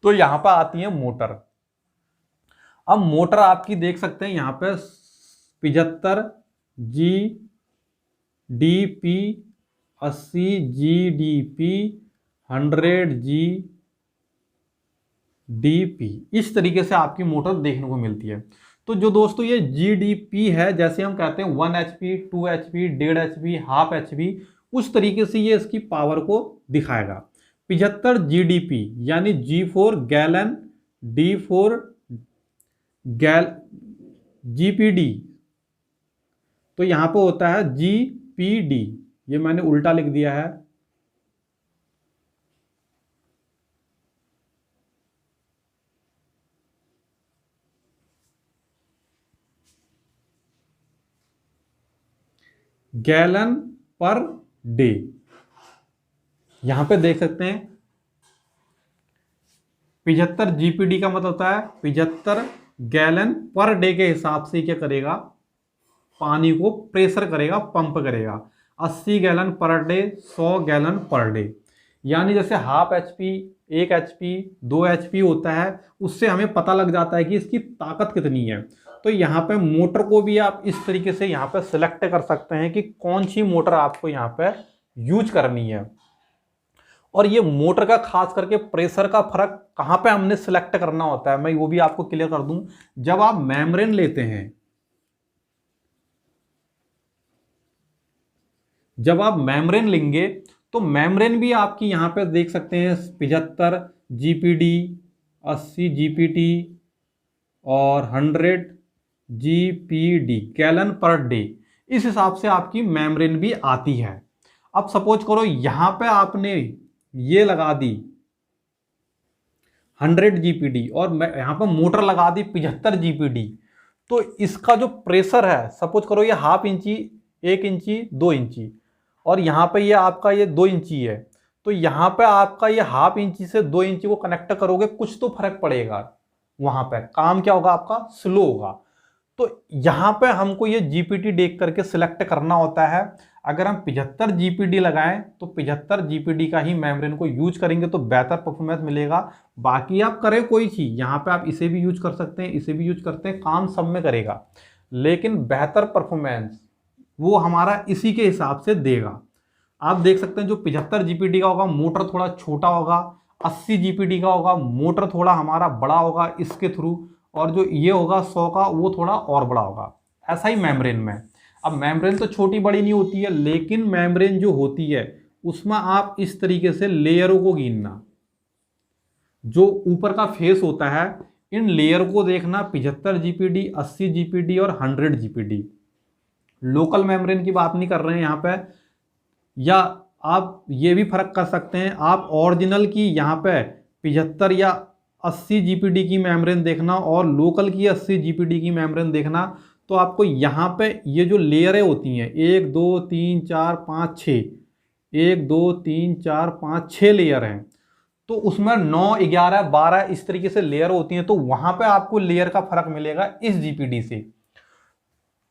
तो यहाँ पर आती है मोटर। अब मोटर आपकी देख सकते हैं यहाँ पे 75 GDP, 80 GDP, 100 GDP, इस तरीके से आपकी मोटर देखने को मिलती है। तो जो दोस्तों ये GDP है, जैसे हम कहते हैं 1 HP, 2 HP, 1.5 HP, half HP, उस तरीके से ये इसकी पावर को दिखाएगा। 75 GDP यानी G for gallon, D for GPD, तो यहां पे होता है GPD, ये मैंने उल्टा लिख दिया है। गैलन पर डे, यहां पे देख सकते हैं 75 GPD का मतलब होता है 75 गैलन पर डे के हिसाब से क्या करेगा, पानी को प्रेशर करेगा, पंप करेगा। 80 gallon per day, 100 gallon per day, यानी जैसे हाफ HP, 1 HP, 2 HP होता है, उससे हमें पता लग जाता है कि इसकी ताकत कितनी है। तो यहाँ पे मोटर को भी आप इस तरीके से यहाँ पे सिलेक्ट कर सकते हैं कि कौन सी मोटर आपको यहाँ पे यूज करनी है। और ये मोटर का खास करके प्रेशर का फर्क कहाँ पे हमने सिलेक्ट करना होता है, मैं वो भी आपको क्लियर कर दूं। जब आप मेम्ब्रेन लेते हैं, जब आप मेम्ब्रेन लेंगे तो मेम्ब्रेन भी आपकी यहाँ पे देख सकते हैं 75 GPD, 80 GPD और 100 GPD, गैलन पर डे, इस हिसाब से आपकी मेम्ब्रेन भी आती है। अब सपोज करो यहां पे आपने ये लगा दी 100 GPD और यहां पर मोटर लगा दी 75 GPD, तो इसका जो प्रेशर है, सपोज करो ये हाफ इंची, 1 इंची, 2 इंची, और यहां पे ये आपका ये 2 इंची है, तो यहां पे आपका ये हाफ इंची से 2 इंची को कनेक्ट करोगे, कुछ तो फर्क पड़ेगा, वहां पे काम क्या होगा आपका, स्लो होगा। तो यहां पे हमको ये GPD देख करके सिलेक्ट करना होता है। अगर हम 75 GPD लगाएं तो 75 GPD का ही मेम्ब्रेन को यूज करेंगे तो बेहतर परफॉर्मेंस मिलेगा। बाकी आप करें कोई चीज, यहाँ पे आप इसे भी यूज कर सकते हैं, इसे भी यूज करते हैं, काम सब में करेगा, लेकिन बेहतर परफॉर्मेंस वो हमारा इसी के हिसाब से देगा। आप देख सकते हैं जो 75 GPD का होगा मोटर थोड़ा छोटा होगा, 80 GPD का होगा मोटर थोड़ा हमारा बड़ा होगा इसके थ्रू, और जो ये होगा 100 का वो थोड़ा और बड़ा होगा। ऐसा ही मेम्ब्रेन में, अब मेम्ब्रेन तो छोटी बड़ी नहीं होती है, लेकिन मेम्ब्रेन जो होती है उसमें आप इस तरीके से लेयरों को गिनना, जो ऊपर का फेस होता है इन लेयर को देखना, 75 GPD, 80 GPD और 100 GPD। लोकल मेम्ब्रेन की बात नहीं कर रहे हैं यहाँ पे, या आप ये भी फर्क कर सकते हैं, आप ओरिजिनल की यहाँ पे 75 या 80 GPD की मेम्ब्रेन देखना और लोकल की 80 GPD की मेम्ब्रेन देखना, तो आपको यहाँ पे ये जो लेयरें होती हैं 1 2 3 4 5 6, 1 2 3 4 5 6 लेयर हैं, तो उसमें 9 11 12 इस तरीके से लेयर होती हैं, तो वहां पे आपको लेयर का फर्क मिलेगा इस GPD से।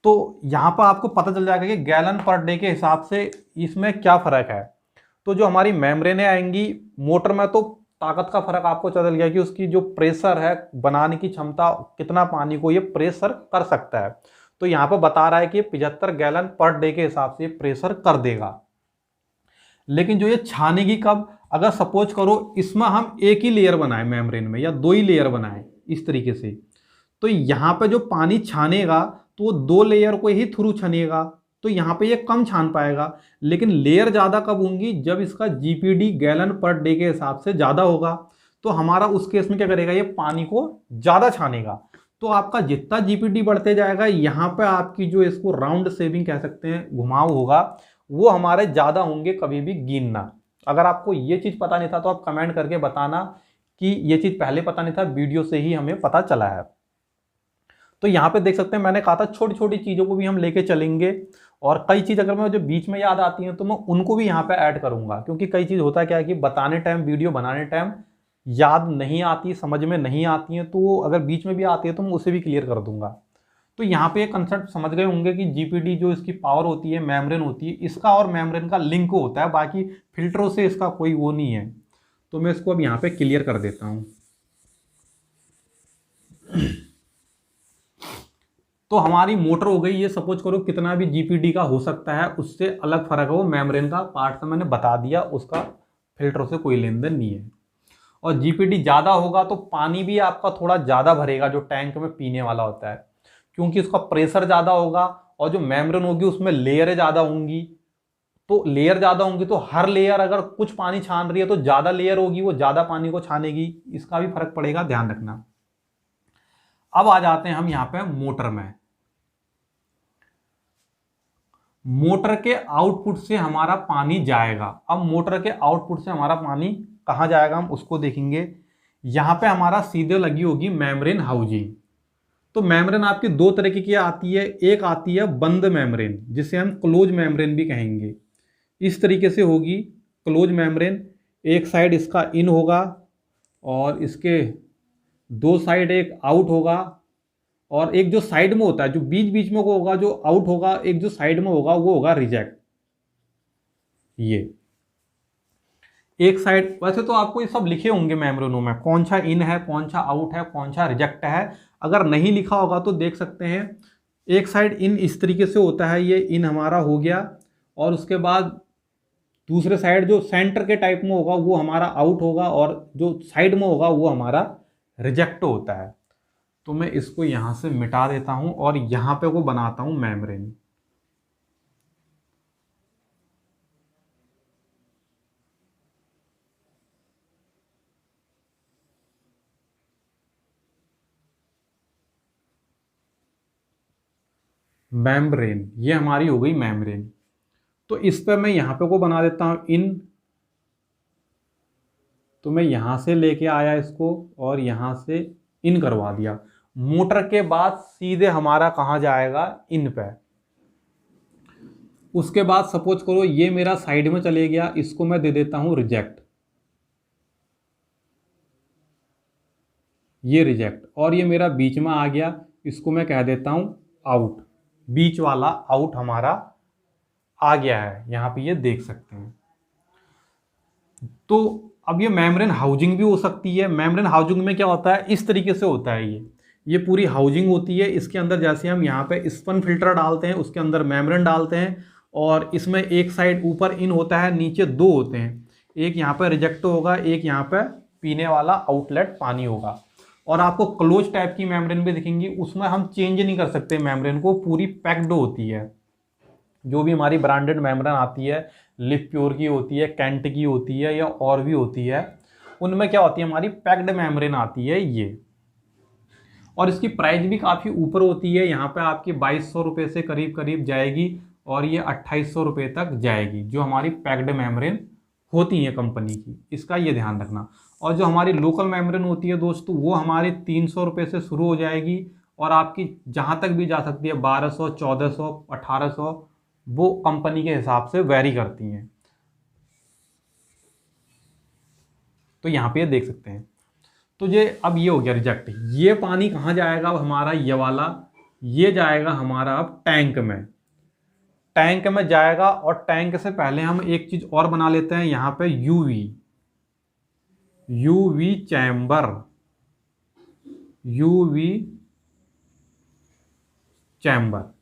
तो यहाँ पर आपको पता चल जाएगा कि गैलन पर डे के हिसाब से इसमें क्या फर्क है। तो जो हमारी मेम्ब्रेनें आएंगी मोटर में, तो ताकत का फर्क आपको चल गया कि उसकी जो प्रेशर है, बनाने की क्षमता, कितना पानी को ये प्रेशर कर सकता है। तो यहाँ पर बता रहा है कि 75 गैलन पर डे के हिसाब से प्रेशर कर देगा। लेकिन जो ये छानेगी कब, अगर सपोज करो इसमें हम एक ही लेयर बनाए मेम्ब्रेन में, या 2 ही लेयर बनाए इस तरीके से, तो यहाँ पे जो पानी छानेगा तो वो 2 लेयर को ही थ्रू छानेगा, तो यहाँ पे ये कम छान पाएगा। लेकिन लेयर ज़्यादा कब होंगी, जब इसका GPD गैलन पर डे के हिसाब से ज़्यादा होगा, तो हमारा उस केस में क्या करेगा, ये पानी को ज़्यादा छानेगा। तो आपका जितना जीपीडी बढ़ते जाएगा, यहाँ पे आपकी जो इसको राउंड शेविंग कह सकते हैं, घुमाव होगा, वो हमारे ज़्यादा होंगे, कभी भी गिनना। अगर आपको ये चीज़ पता नहीं था तो आप कमेंट करके बताना कि ये चीज़ पहले पता नहीं था, वीडियो से ही हमें पता चला है। तो यहाँ पे देख सकते हैं, मैंने कहा था छोटी छोटी चीज़ों को भी हम लेके चलेंगे, और कई चीज़ अगर मैं जो बीच में याद आती हैं तो मैं उनको भी यहाँ पे ऐड करूँगा, क्योंकि कई चीज़ होता है क्या है कि बताने टाइम, वीडियो बनाने टाइम याद नहीं आती, समझ में नहीं आती है, तो वो अगर बीच में भी आती है तो मैं उसे भी क्लियर कर दूंगा। तो यहाँ पे एक कंसेप्ट समझ गए होंगे कि जीपीडी जो इसकी पावर होती है, मेम्ब्रेन होती है, इसका और मेम्ब्रेन का लिंक होता है, बाकी फिल्टरों से इसका कोई वो नहीं है। तो मैं इसको अब यहाँ पे क्लियर कर देता हूँ। तो हमारी मोटर हो गई, ये सपोज करो कितना भी जीपीडी का हो सकता है, उससे अलग फर्क है वो मेम्ब्रेन का पार्ट से मैंने बता दिया, उसका फिल्टर से कोई लेन देन नहीं है। और जीपीडी ज़्यादा होगा तो पानी भी आपका थोड़ा ज़्यादा भरेगा, जो टैंक में पीने वाला होता है, क्योंकि उसका प्रेशर ज़्यादा होगा, और जो मेम्ब्रेन होगी उसमें लेयर ज़्यादा होंगी। तो लेयर ज़्यादा होंगी तो हर लेयर अगर कुछ पानी छान रही है तो ज़्यादा लेयर होगी, वो ज़्यादा पानी को छानेगी, इसका भी फर्क पड़ेगा, ध्यान रखना। अब आ जाते हैं हम यहाँ पे मोटर में। मोटर के आउटपुट से हमारा पानी जाएगा। अब मोटर के आउटपुट से हमारा पानी कहाँ जाएगा हम उसको देखेंगे। यहाँ पे हमारा सीधे लगी होगी मेम्ब्रेन हाउजिंग। तो मेम्ब्रेन आपकी दो तरीके की आती है, एक आती है बंद मेम्ब्रेन, जिसे हम क्लोज मेम्ब्रेन भी कहेंगे। इस तरीके से होगी क्लोज मेम्ब्रेन, एक साइड इसका इन होगा और इसके दो साइड एक आउट होगा, और एक जो साइड में होता है, जो बीच बीच में को होगा जो आउट होगा, एक जो साइड में होगा वो होगा रिजेक्ट। ये एक साइड, वैसे तो आपको ये सब लिखे होंगे मेम्ब्रेनों में, कौन सा इन है, कौन सा आउट है, कौन सा रिजेक्ट है। अगर नहीं लिखा होगा तो देख सकते हैं, एक साइड इन इस तरीके से होता है, ये इन हमारा हो गया, और उसके बाद दूसरे साइड जो सेंटर के टाइप में होगा वो हमारा आउट होगा, और जो साइड में होगा वो हमारा रिजेक्ट होता है। तो मैं इसको यहां से मिटा देता हूं और यहां पे को बनाता हूं मेम्ब्रेन। मेम्ब्रेन, ये हमारी हो गई मेम्ब्रेन। तो इस पर मैं यहां पे को बना देता हूं इन। तो मैं यहां से लेके आया इसको और यहां से इन करवा दिया। मोटर के बाद सीधे हमारा कहां जाएगा, इन पे। उसके बाद सपोज करो ये मेरा साइड में चले गया, इसको मैं दे देता हूं रिजेक्ट, ये रिजेक्ट, और ये मेरा बीच में आ गया, इसको मैं कह देता हूं आउट। बीच वाला आउट हमारा आ गया है, यहां पे ये देख सकते हैं। तो अब ये मेम्ब्रेन हाउजिंग भी हो सकती है। मेम्ब्रेन हाउजिंग में क्या होता है, इस तरीके से होता है, ये पूरी हाउजिंग होती है। इसके अंदर जैसे हम यहाँ पे स्पन फिल्टर डालते हैं, उसके अंदर मेम्ब्रेन डालते हैं, और इसमें एक साइड ऊपर इन होता है, नीचे दो होते हैं, एक यहाँ पे रिजेक्ट होगा, एक यहाँ पे पीने वाला आउटलेट पानी होगा। और आपको क्लोज टाइप की मेम्ब्रेन भी दिखेंगी, उसमें हम चेंज नहीं कर सकते मेम्ब्रेन को, पूरी पैक्ड होती है। जो भी हमारी ब्रांडेड मेम्ब्रेन आती है, लिव प्योर की होती है, कैंट की होती है, या और भी होती है, उनमें क्या होती है, हमारी पैक्ड मेम्ब्रेन आती है ये। और इसकी प्राइस भी काफ़ी ऊपर होती है, यहाँ पे आपकी 2200 रुपये से करीब करीब जाएगी, और ये 2800 रुपये तक जाएगी, जो हमारी पैक्ड मेम्ब्रेन होती है कंपनी की, इसका ये ध्यान रखना। और जो हमारी लोकल मेम्ब्रेन होती है दोस्तों, वो हमारी 300 रुपये से शुरू हो जाएगी, और आपकी जहाँ तक भी जा सकती है 1200, 1400, 1800, वो कंपनी के हिसाब से वेरी करती हैं। तो यहाँ पे देख सकते हैं। तो ये अब ये हो गया रिजेक्ट। ये पानी कहाँ जाएगा, अब हमारा ये वाला, ये जाएगा हमारा अब टैंक में। टैंक में जाएगा, और टैंक से पहले हम एक चीज और बना लेते हैं, यहाँ पे UV, UV chamber, UV chamber.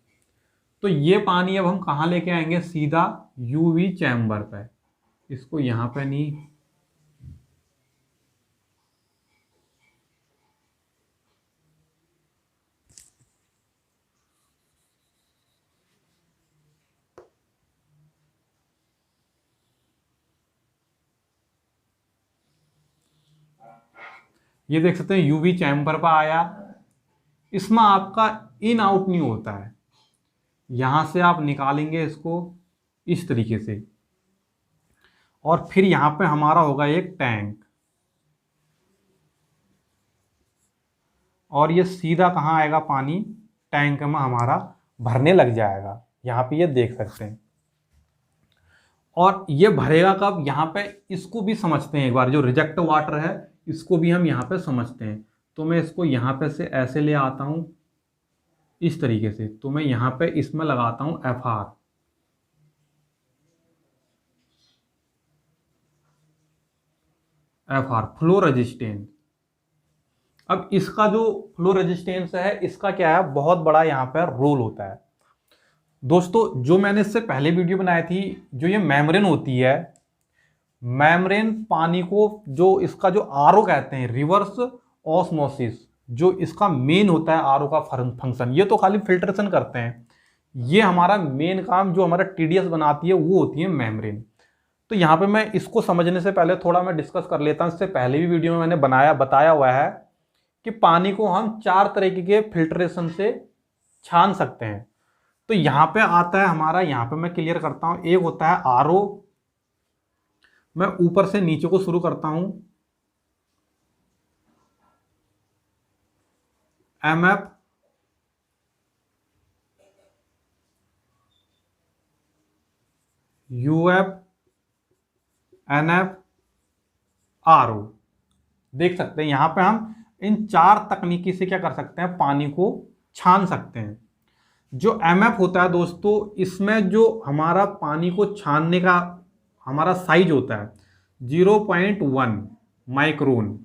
तो ये पानी अब हम कहाँ लेके आएंगे, सीधा यूवी चैम्बर पे। इसको यहाँ पे नहीं, ये देख सकते हैं यूवी चैम्बर पर आया, इसमें आपका इन आउट नहीं होता है। यहां से आप निकालेंगे इसको इस तरीके से, और फिर यहां पे हमारा होगा एक टैंक, और ये सीधा कहाँ आएगा, पानी टैंक में हमारा भरने लग जाएगा। यहाँ पे ये देख सकते हैं। और ये भरेगा कब, यहाँ पे इसको भी समझते हैं एक बार, जो रिजेक्ट वाटर है इसको भी हम यहाँ पे समझते हैं। तो मैं इसको यहाँ पे से ऐसे ले आता हूँ इस तरीके से, तो मैं यहाँ पे इसमें लगाता हूँ FR, फ्लो रेजिस्टेंस। अब इसका जो फ्लो रेजिस्टेंस है, इसका क्या है, बहुत बड़ा यहाँ पर रोल होता है। दोस्तों जो मैंने इससे पहले वीडियो बनाई थी, जो ये मेम्ब्रेन होती है, मेम्ब्रेन पानी को, जो इसका जो आरओ कहते हैं, रिवर्स ऑस्मोसिस, जो इसका मेन होता है आरओ का फंक्शन, ये तो खाली फिल्ट्रेशन करते हैं। ये हमारा मेन काम जो हमारा TDS बनाती है वो होती है मेम्ब्रेन। तो यहाँ पे मैं इसको समझने से पहले थोड़ा मैं डिस्कस कर लेता हूँ। इससे पहले भी वीडियो में मैंने बताया हुआ है कि पानी को हम 4 तरीके के फिल्ट्रेशन से छान सकते हैं। तो यहाँ पे आता है हमारा, यहाँ पे मैं क्लियर करता हूँ, एक होता है RO। मैं ऊपर से नीचे को शुरू करता हूं, MF, UF, NF, RO। देख सकते हैं यहां पे हम इन 4 तकनीकी से क्या कर सकते हैं, पानी को छान सकते हैं। जो MF होता है दोस्तों, इसमें जो हमारा पानी को छानने का हमारा साइज होता है 0.1 माइक्रोन,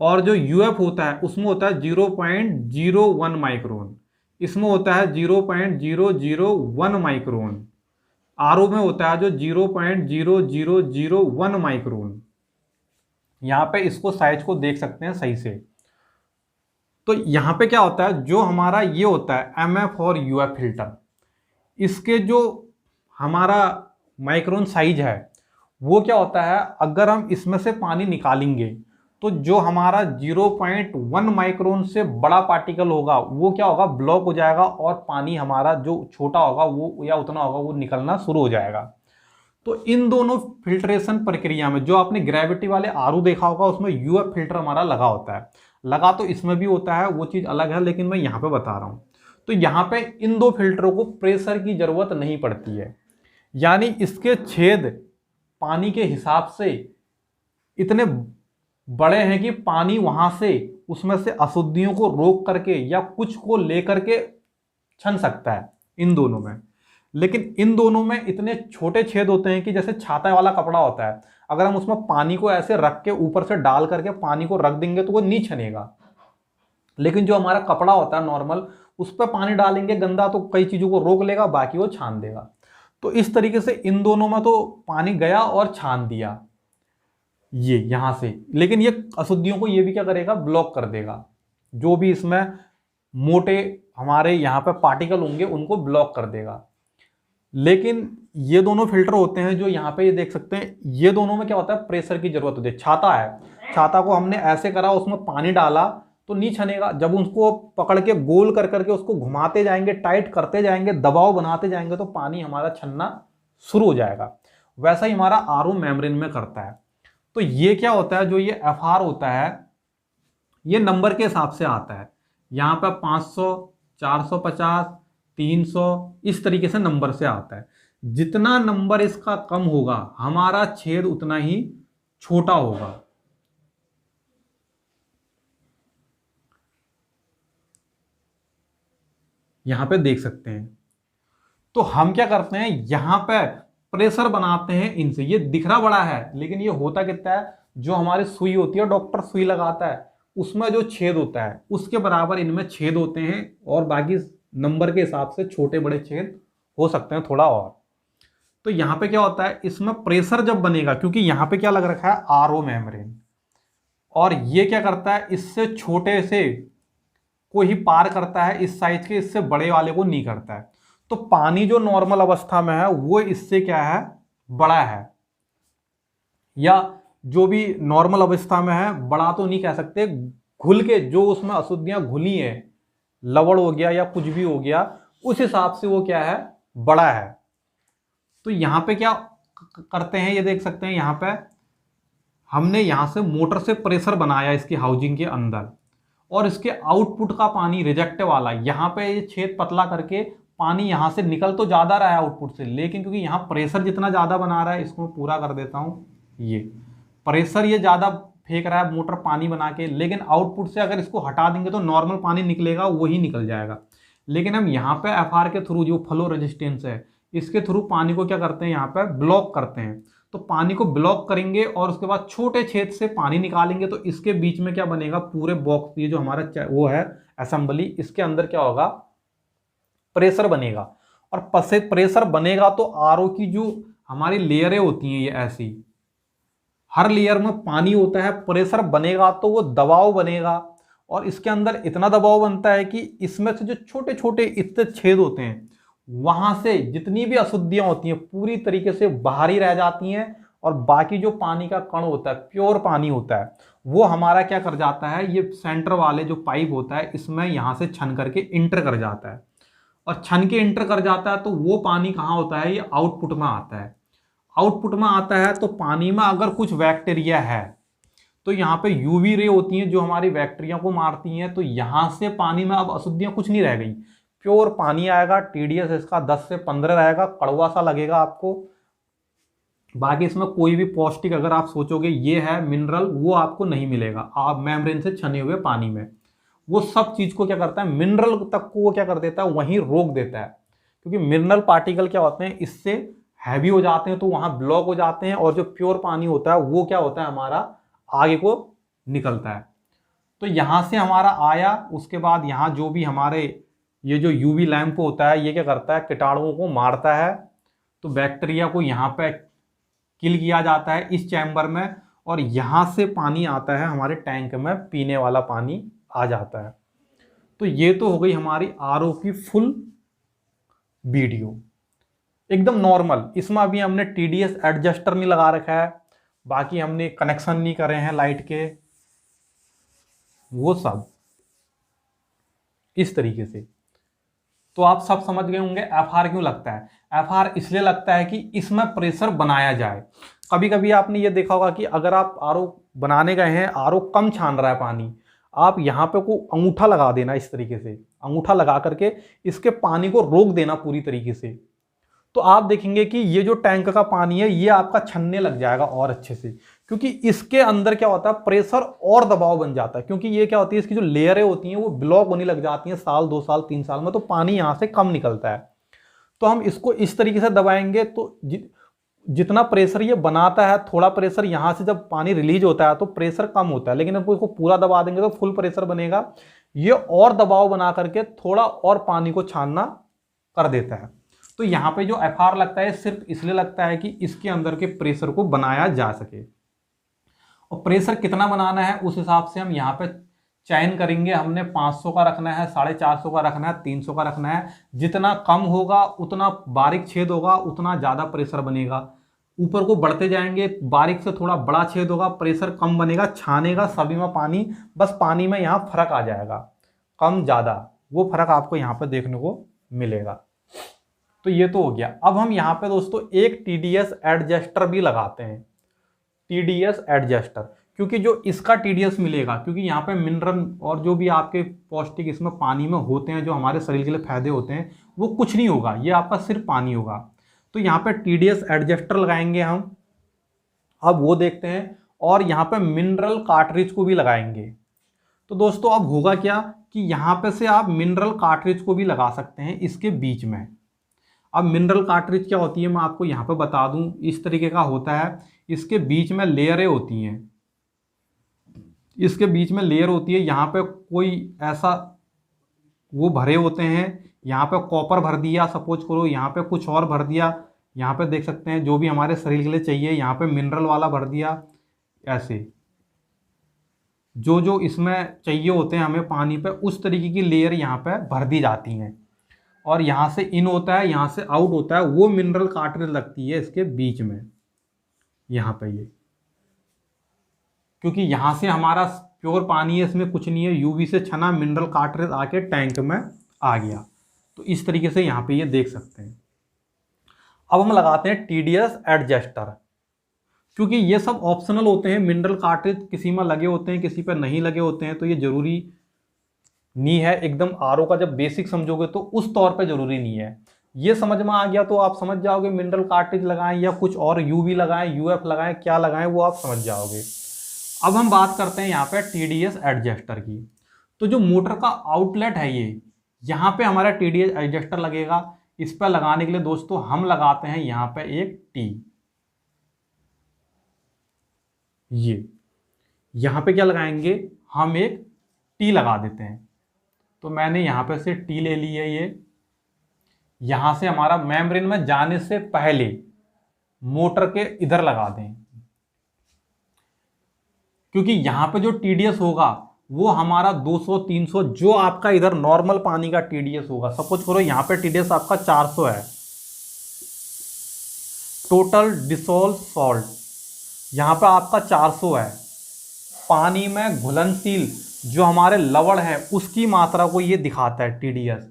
और जो UF होता है उसमें होता है 0.01 माइक्रोन, इसमें होता है 0.001 माइक्रोन, RO में होता है जो 0.0001 माइक्रोन। यहां पे इसको साइज को देख सकते हैं सही से। तो यहां पे क्या होता है, जो हमारा ये होता है MF और UF फिल्टर, इसके जो हमारा माइक्रोन साइज है वो क्या होता है, अगर हम इसमें से पानी निकालेंगे तो जो हमारा 0.1 माइक्रोन से बड़ा पार्टिकल होगा वो क्या होगा, ब्लॉक हो जाएगा, और पानी हमारा जो छोटा होगा वो या उतना होगा वो निकलना शुरू हो जाएगा। तो इन दोनों फिल्ट्रेशन प्रक्रिया में, जो आपने ग्रेविटी वाले RO देखा होगा उसमें UF फिल्टर हमारा लगा होता है, लगा तो इसमें भी होता है, वो चीज़ अलग है, लेकिन मैं यहाँ पे बता रहा हूँ। तो यहाँ पे इन 2 फिल्टरों को प्रेशर की जरूरत नहीं पड़ती है, यानी इसके छेद पानी के हिसाब से इतने बड़े हैं कि पानी वहां से उसमें से अशुद्धियों को रोक करके या कुछ को लेकर के छन सकता है इन दोनों में। लेकिन इन दोनों में इतने छोटे छेद होते हैं कि जैसे छाता वाला कपड़ा होता है, अगर हम उसमें पानी को ऐसे रख के ऊपर से डाल करके पानी को रख देंगे तो वो नहीं छनेगा। लेकिन जो हमारा कपड़ा होता है नॉर्मल, उस पर पानी डालेंगे गंदा तो कई चीजों को रोक लेगा, बाकी वो छान देगा। तो इस तरीके से इन दोनों में तो पानी गया और छान दिया ये यहां से, लेकिन ये अशुद्धियों को ये भी क्या करेगा, ब्लॉक कर देगा। जो भी इसमें मोटे हमारे यहाँ पे पार्टिकल होंगे उनको ब्लॉक कर देगा। लेकिन ये दोनों फिल्टर होते हैं जो यहाँ पे ये देख सकते हैं, ये दोनों में क्या होता है, प्रेशर की जरूरत होती है। छाता है, छाता को हमने ऐसे करा, उसमें पानी डाला तो नहीं छनेगा। जब उसको पकड़ के गोल कर करके उसको घुमाते जाएंगे, टाइट करते जाएंगे, दबाव बनाते जाएंगे तो पानी हमारा छनना शुरू हो जाएगा। वैसा ही हमारा RO मेम्ब्रेन में करता है। तो ये क्या होता है, जो ये FR होता है ये नंबर के हिसाब से आता है। यहाँ पर 500, 450, 300 इस तरीके से नंबर से आता है। जितना नंबर इसका कम होगा हमारा छेद उतना ही छोटा होगा। यहां पे देख सकते हैं। तो हम क्या करते हैं, यहां पे प्रेशर बनाते हैं इनसे। ये दिख रहा बड़ा है लेकिन ये होता कितना है, जो हमारी सुई होती है, डॉक्टर सुई लगाता है, उसमें जो छेद होता है उसके बराबर इनमें छेद होते हैं, और बाकी नंबर के हिसाब से छोटे बड़े छेद हो सकते हैं थोड़ा और। तो यहाँ पे क्या होता है, इसमें प्रेशर जब बनेगा, क्योंकि यहाँ पे क्या लग रखा है, RO मेम्ब्रेन, और ये क्या करता है, इससे छोटे से को ही पार करता है, इस साइज के, इससे बड़े वाले को नहीं करता है। तो पानी जो नॉर्मल अवस्था में है वो इससे क्या है, बड़ा है, या जो भी नॉर्मल अवस्था में है, बड़ा तो नहीं कह सकते, घुल के जो उसमें अशुद्धियां घुली हैं, लवण हो गया या कुछ भी हो गया, उस हिसाब से वो क्या है, बड़ा है। तो यहां पे क्या करते हैं, ये देख सकते हैं यहां पे हमने यहां से मोटर से प्रेशर बनाया इसकी हाउसिंग के अंदर, और इसके आउटपुट का पानी रिजेक्ट वाला यहां पे ये छेद पतला करके पानी यहां से निकल तो ज्यादा रहा है आउटपुट से, लेकिन क्योंकि यहां प्रेशर जितना ज्यादा बना रहा है, इसको मैं पूरा कर देता हूं, ये प्रेशर ये ज्यादा फेंक रहा है मोटर पानी बना के, लेकिन आउटपुट से अगर इसको हटा देंगे तो नॉर्मल पानी निकलेगा, वही निकल जाएगा। लेकिन हम यहाँ पे एफआर के थ्रू जो फ्लो रेजिस्टेंस है, इसके थ्रू पानी को क्या करते हैं, यहाँ पे ब्लॉक करते हैं। तो पानी को ब्लॉक करेंगे और उसके बाद छोटे छेद से पानी निकालेंगे, तो इसके बीच में क्या बनेगा, पूरे बॉक्स, ये जो हमारा वो है असेंबली, इसके अंदर क्या होगा, प्रेशर बनेगा। और प्रेशर बनेगा तो आरओ की जो हमारी लेयरें होती हैं, ये ऐसी हर लेयर में पानी होता है, प्रेशर बनेगा तो वो दबाव बनेगा, और इसके अंदर इतना दबाव बनता है कि इसमें से जो छोटे छोटे इतने छेद होते हैं, वहां से जितनी भी अशुद्धियां होती हैं पूरी तरीके से बाहर ही रह जाती हैं, और बाकी जो पानी का कण होता है, प्योर पानी होता है, वो हमारा क्या कर जाता है, ये सेंटर वाले जो पाइप होता है इसमें यहां से छन करके इंटर कर जाता है, और छन के इंटर कर जाता है तो वो पानी कहाँ होता है, ये आउटपुट में आता है। आउटपुट में आता है तो पानी में अगर कुछ बैक्टीरिया है तो यहाँ पे यूवी रे होती हैं जो हमारी बैक्टीरिया को मारती हैं, तो यहाँ से पानी में अब अशुद्धियां कुछ नहीं रह गई, प्योर पानी आएगा। टीडीएस इसका 10 से 15 रहेगा, कड़वा सा लगेगा आपको। बाकी इसमें कोई भी पौष्टिक अगर आप सोचोगे ये है मिनरल, वो आपको नहीं मिलेगा। आप मेम्ब्रेन से छने हुए पानी में वो सब चीज को क्या करता है, मिनरल तक को वो क्या कर देता है, वहीं रोक देता है। क्योंकि मिनरल पार्टिकल क्या होते हैं, इससे हैवी हो जाते हैं तो वहां ब्लॉक हो जाते हैं, और जो प्योर पानी होता है वो क्या होता है, हमारा आगे को निकलता है। तो यहां से हमारा आया, उसके बाद यहां जो भी हमारे ये जो यूवी लैंप होता है, ये क्या करता है, कीटाणुओं को मारता है। तो बैक्टीरिया को यहाँ पे किल किया जाता है इस चैम्बर में, और यहां से पानी आता है हमारे टैंक में, पीने वाला पानी आ जाता है। तो ये तो हो गई हमारी आरओ की फुल वीडियो, एकदम नॉर्मल। इसमें अभी हमने टीडीएस एडजस्टर नहीं लगा रखा है, बाकी हमने कनेक्शन नहीं करे हैं लाइट के, वो सब इस तरीके से। तो आप सब समझ गए होंगे एफआर क्यों लगता है। एफआर इसलिए लगता है कि इसमें प्रेशर बनाया जाए। कभी कभी आपने ये देखा होगा कि अगर आप आरओ बनाने गए हैं, आरओ कम छान रहा है पानी, आप यहाँ पे को अंगूठा लगा देना, इस तरीके से अंगूठा लगा करके इसके पानी को रोक देना पूरी तरीके से, तो आप देखेंगे कि ये जो टैंक का पानी है ये आपका छनने लग जाएगा और अच्छे से। क्योंकि इसके अंदर क्या होता है, प्रेशर और दबाव बन जाता है। क्योंकि ये क्या होती है, इसकी जो लेयरें होती हैं वो ब्लॉक होने लग जाती हैं, साल 2 साल 3 साल में, तो पानी यहाँ से कम निकलता है। तो हम इसको इस तरीके से दबाएंगे तो जितना प्रेशर ये बनाता है, थोड़ा प्रेशर यहाँ से जब पानी रिलीज होता है तो प्रेशर कम होता है, लेकिन इसको पूरा दबा देंगे तो फुल प्रेशर बनेगा। ये और दबाव बना करके थोड़ा और पानी को छानना कर देता है। तो यहाँ पे जो एफआर लगता है सिर्फ इसलिए लगता है कि इसके अंदर के प्रेशर को बनाया जा सके, और प्रेशर कितना बनाना है उस हिसाब से हम यहाँ पे चयन करेंगे। हमने 500 का रखना है, 450 का रखना है, 300 का रखना है। जितना कम होगा उतना बारीक छेद होगा, उतना ज़्यादा प्रेशर बनेगा। ऊपर को बढ़ते जाएंगे, बारीक से थोड़ा बड़ा छेद होगा, प्रेशर कम बनेगा, छानेगा सभी में पानी, बस पानी में यहाँ फर्क आ जाएगा, कम ज़्यादा, वो फर्क आपको यहाँ पर देखने को मिलेगा। तो ये तो हो गया। अब हम यहाँ पे दोस्तों एक टीडीएस एडजस्टर भी लगाते हैं, टीडीएस एडजस्टर, क्योंकि जो इसका टीडीएस मिलेगा, क्योंकि यहाँ पे मिनरल और जो भी आपके पौष्टिक इसमें पानी में होते हैं जो हमारे शरीर के लिए फायदे होते हैं, वो कुछ नहीं होगा, ये आपका सिर्फ पानी होगा। तो यहाँ पे टीडीएस एडजस्टर लगाएंगे हम, अब वो देखते हैं। और यहाँ पे मिनरल कार्ट्रिज को भी लगाएंगे। तो दोस्तों अब होगा क्या कि यहाँ पे से आप मिनरल कार्ट्रिज को भी लगा सकते हैं इसके बीच में। अब मिनरल कार्ट्रिज क्या होती है मैं आपको यहाँ पे बता दूं, इस तरीके का होता है। इसके बीच में लेयरें होती हैं, इसके बीच में लेयर होती है, यहाँ पे कोई ऐसा वो भरे होते हैं, यहाँ पे कॉपर भर दिया सपोज करो, यहाँ पे कुछ और भर दिया, यहाँ पे देख सकते हैं जो भी हमारे शरीर के लिए चाहिए, यहाँ पे मिनरल वाला भर दिया। ऐसे जो जो इसमें चाहिए होते हैं हमें पानी पे, उस तरीके की लेयर यहाँ पे भर दी जाती हैं। और यहाँ से इन होता है, यहाँ से आउट होता है, वो मिनरल कार्ट्रिज लगती है इसके बीच में यहाँ पे ये, क्योंकि यहाँ से हमारा प्योर पानी है, इसमें कुछ नहीं है, यूवी से छना मिनरल कार्ट्रेज आके टैंक में आ गया। तो इस तरीके से यहाँ पे ये देख सकते हैं। अब हम लगाते हैं TDS एडजस्टर, क्योंकि ये सब ऑप्शनल होते हैं। मिनरल कार्ट्रेज किसी में लगे होते हैं, किसी पर नहीं लगे होते हैं, तो ये जरूरी नहीं है। एकदम RO का जब बेसिक समझोगे तो उस तौर पे जरूरी नहीं है। ये समझ में आ गया तो आप समझ जाओगे मिनरल कार्ट्रेज लगाएं या कुछ और, UV लगाएं, UF लगाएं, क्या लगाएं वो आप समझ जाओगे। अब हम बात करते हैं यहाँ पे TDS एडजस्टर की। तो जो मोटर का आउटलेट है ये, यहाँ पे हमारा TDS एडजस्टर लगेगा। इस पर लगाने के लिए दोस्तों हम लगाते हैं यहाँ पे एक T। ये यहाँ पे क्या लगाएंगे, हम एक T लगा देते हैं। तो मैंने यहाँ पे से T ले ली है। ये यहाँ से हमारा मेम्ब्रेन में जाने से पहले मोटर के इधर लगा दें, क्योंकि यहाँ पे जो TDS होगा वो हमारा 200-300 जो आपका इधर नॉर्मल पानी का TDS होगा। सपोज करो यहाँ पे TDS आपका 400 है, टोटल डिसॉल्व सॉल्ट यहाँ पे आपका 400 है। पानी में घुलनशील जो हमारे लवण है उसकी मात्रा को ये दिखाता है TDS।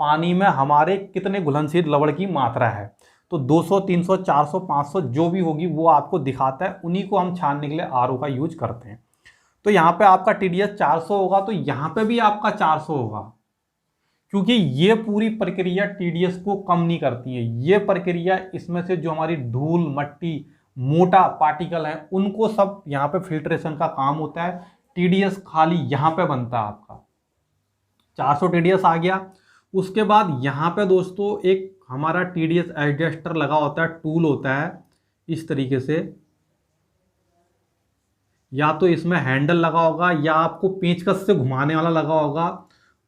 पानी में हमारे कितने घुलनशील लवण की मात्रा है, तो 200, 300, 400, 500 जो भी होगी वो आपको दिखाता है। उन्हीं को हम छानने के लिए RO का यूज करते हैं। तो यहाँ पे आपका TDS 400 होगा, तो यहाँ पे भी आपका 400 होगा, क्योंकि ये पूरी प्रक्रिया TDS को कम नहीं करती है। ये प्रक्रिया इसमें से जो हमारी धूल, मट्टी, मोटा पार्टिकल है उनको सब यहाँ पे फिल्ट्रेशन का काम होता है। TDS खाली यहाँ पे बनता है आपका। 400 TDS आ गया। उसके बाद यहाँ पे दोस्तों एक हमारा TDS एडजस्टर लगा होता है, टूल होता है इस तरीके से। या तो इसमें हैंडल लगा होगा या आपको पेंचकस से घुमाने वाला लगा होगा,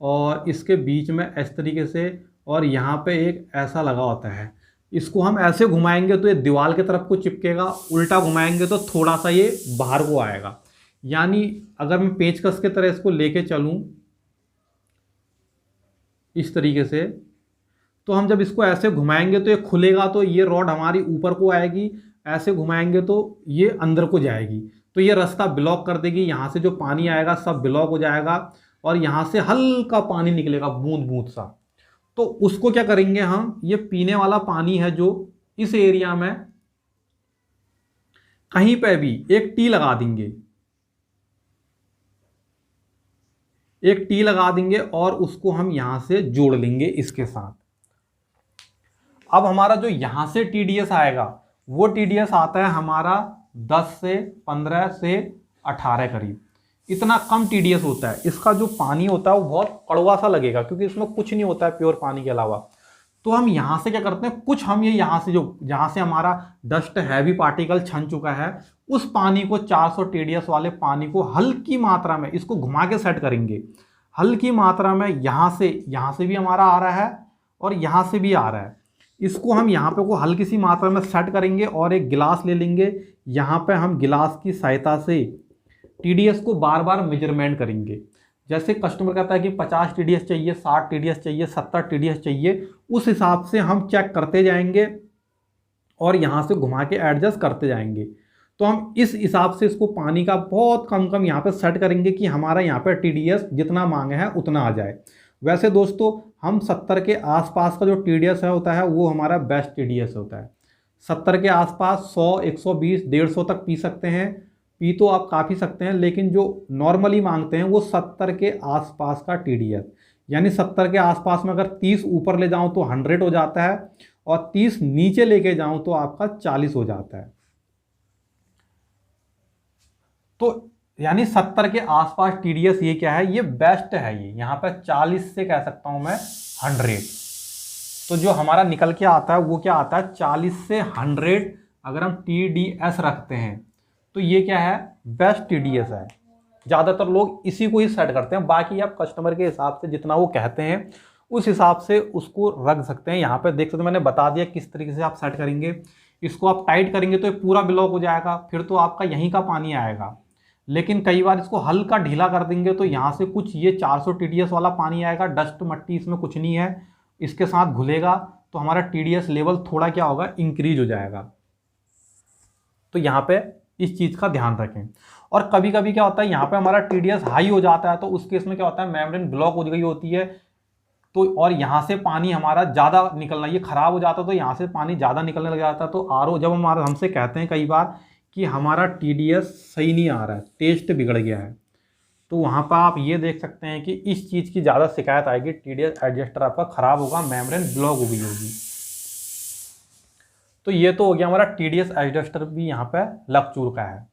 और इसके बीच में इस तरीके से, और यहाँ पे एक ऐसा लगा होता है। इसको हम ऐसे घुमाएंगे तो ये दीवार की तरफ को चिपकेगा, उल्टा घुमाएंगे तो थोड़ा सा ये बाहर को आएगा। यानी अगर मैं पेंचकस की तरह इसको लेके चलूँ इस तरीके से, तो हम जब इसको ऐसे घुमाएंगे तो ये खुलेगा, तो ये रॉड हमारी ऊपर को आएगी। ऐसे घुमाएंगे तो ये अंदर को जाएगी, तो ये रास्ता ब्लॉक कर देगी। यहाँ से जो पानी आएगा सब ब्लॉक हो जाएगा, और यहाँ से हल्का पानी निकलेगा बूंद बूंद सा। तो उसको क्या करेंगे हम, ये पीने वाला पानी है जो इस एरिया में कहीं पे भी एक T लगा देंगे, एक T लगा देंगे, और उसको हम यहां से जोड़ लेंगे इसके साथ। अब हमारा जो यहां से TDS आएगा वो TDS आता है हमारा 10 से 15 से 18 करीब। इतना कम TDS होता है। इसका जो पानी होता है वो बहुत कड़वा सा लगेगा, क्योंकि इसमें कुछ नहीं होता है प्योर पानी के अलावा। तो हम यहाँ से क्या करते हैं, कुछ हम ये यहाँ से जो जहाँ से हमारा डस्ट हैवी पार्टिकल छन चुका है उस पानी को, 400 TDS वाले पानी को हल्की मात्रा में इसको घुमा के सेट करेंगे। हल्की मात्रा में यहाँ से भी हमारा आ रहा है और यहाँ से भी आ रहा है। इसको हम यहाँ पे को हल्की सी मात्रा में सेट करेंगे और एक गिलास ले लेंगे। यहाँ पे हम गिलास की सहायता से TDS को बार बार मेजरमेंट करेंगे। जैसे कस्टमर कहता है कि 50 TDS चाहिए, 60 TDS चाहिए, 70 TDS चाहिए, उस हिसाब से हम चेक करते जाएंगे और यहाँ से घुमा के एडजस्ट करते जाएंगे। तो हम इस हिसाब से इसको पानी का बहुत कम यहाँ पे सेट करेंगे कि हमारा यहाँ पे TDS जितना मांगे है उतना आ जाए। वैसे दोस्तों हम 70 के आसपास का जो TDS होता है वो हमारा बेस्ट TDS होता है। 70 के आसपास 100, 120, 150 तक पी सकते हैं। पी तो आप काफ़ी सकते हैं, लेकिन जो नॉर्मली मांगते हैं वो 70 के आसपास का TDS, यानी 70 के आसपास में अगर 30 ऊपर ले जाऊं तो 100 हो जाता है, और 30 नीचे लेके जाऊं तो आपका 40 हो जाता है। तो यानी 70 के आसपास TDS ये क्या है, ये बेस्ट है। ये यहाँ पर 40 से कह सकता हूं मैं 100। तो जो हमारा निकल के आता है वो क्या आता है, 40 से 100 अगर हम TDS रखते हैं तो ये क्या है, बेस्ट TDS है। ज़्यादातर लोग इसी को ही सेट करते हैं। बाकी आप कस्टमर के हिसाब से जितना वो कहते हैं उस हिसाब से उसको रख सकते हैं। यहाँ पे देख सकते हैं, मैंने बता दिया किस तरीके से आप सेट करेंगे। इसको आप टाइट करेंगे तो ये पूरा ब्लॉक हो जाएगा, फिर तो आपका यहीं का पानी आएगा। लेकिन कई बार इसको हल्का ढीला कर देंगे तो यहाँ से कुछ ये 400 TDS वाला पानी आएगा। डस्ट मट्टी इसमें कुछ नहीं है, इसके साथ घुलेगा तो हमारा TDS लेवल थोड़ा क्या होगा, इंक्रीज हो जाएगा। तो यहाँ पे इस चीज़ का ध्यान रखें। और कभी कभी क्या होता है यहाँ पे हमारा TDS हाई हो जाता है, तो उस केस में क्या होता है, मेम्ब्रेन ब्लॉक हो गई होती है, तो और यहाँ से पानी हमारा ज़्यादा निकलना, ये ख़राब हो जाता है तो यहाँ से पानी ज़्यादा निकलने लग जाता है। तो RO जब हमारा हमसे कहते हैं कई बार कि हमारा TDS सही नहीं आ रहा है, टेस्ट बिगड़ गया है, तो वहाँ पर आप ये देख सकते हैं कि इस चीज़ की ज़्यादा शिकायत आएगी, TDS एडजस्टर आपका ख़राब होगा, मेम्ब्रेन ब्लॉक हो गई होगी। तो ये तो हो गया हमारा TDS एडजस्टर भी यहाँ पे लग चुका है।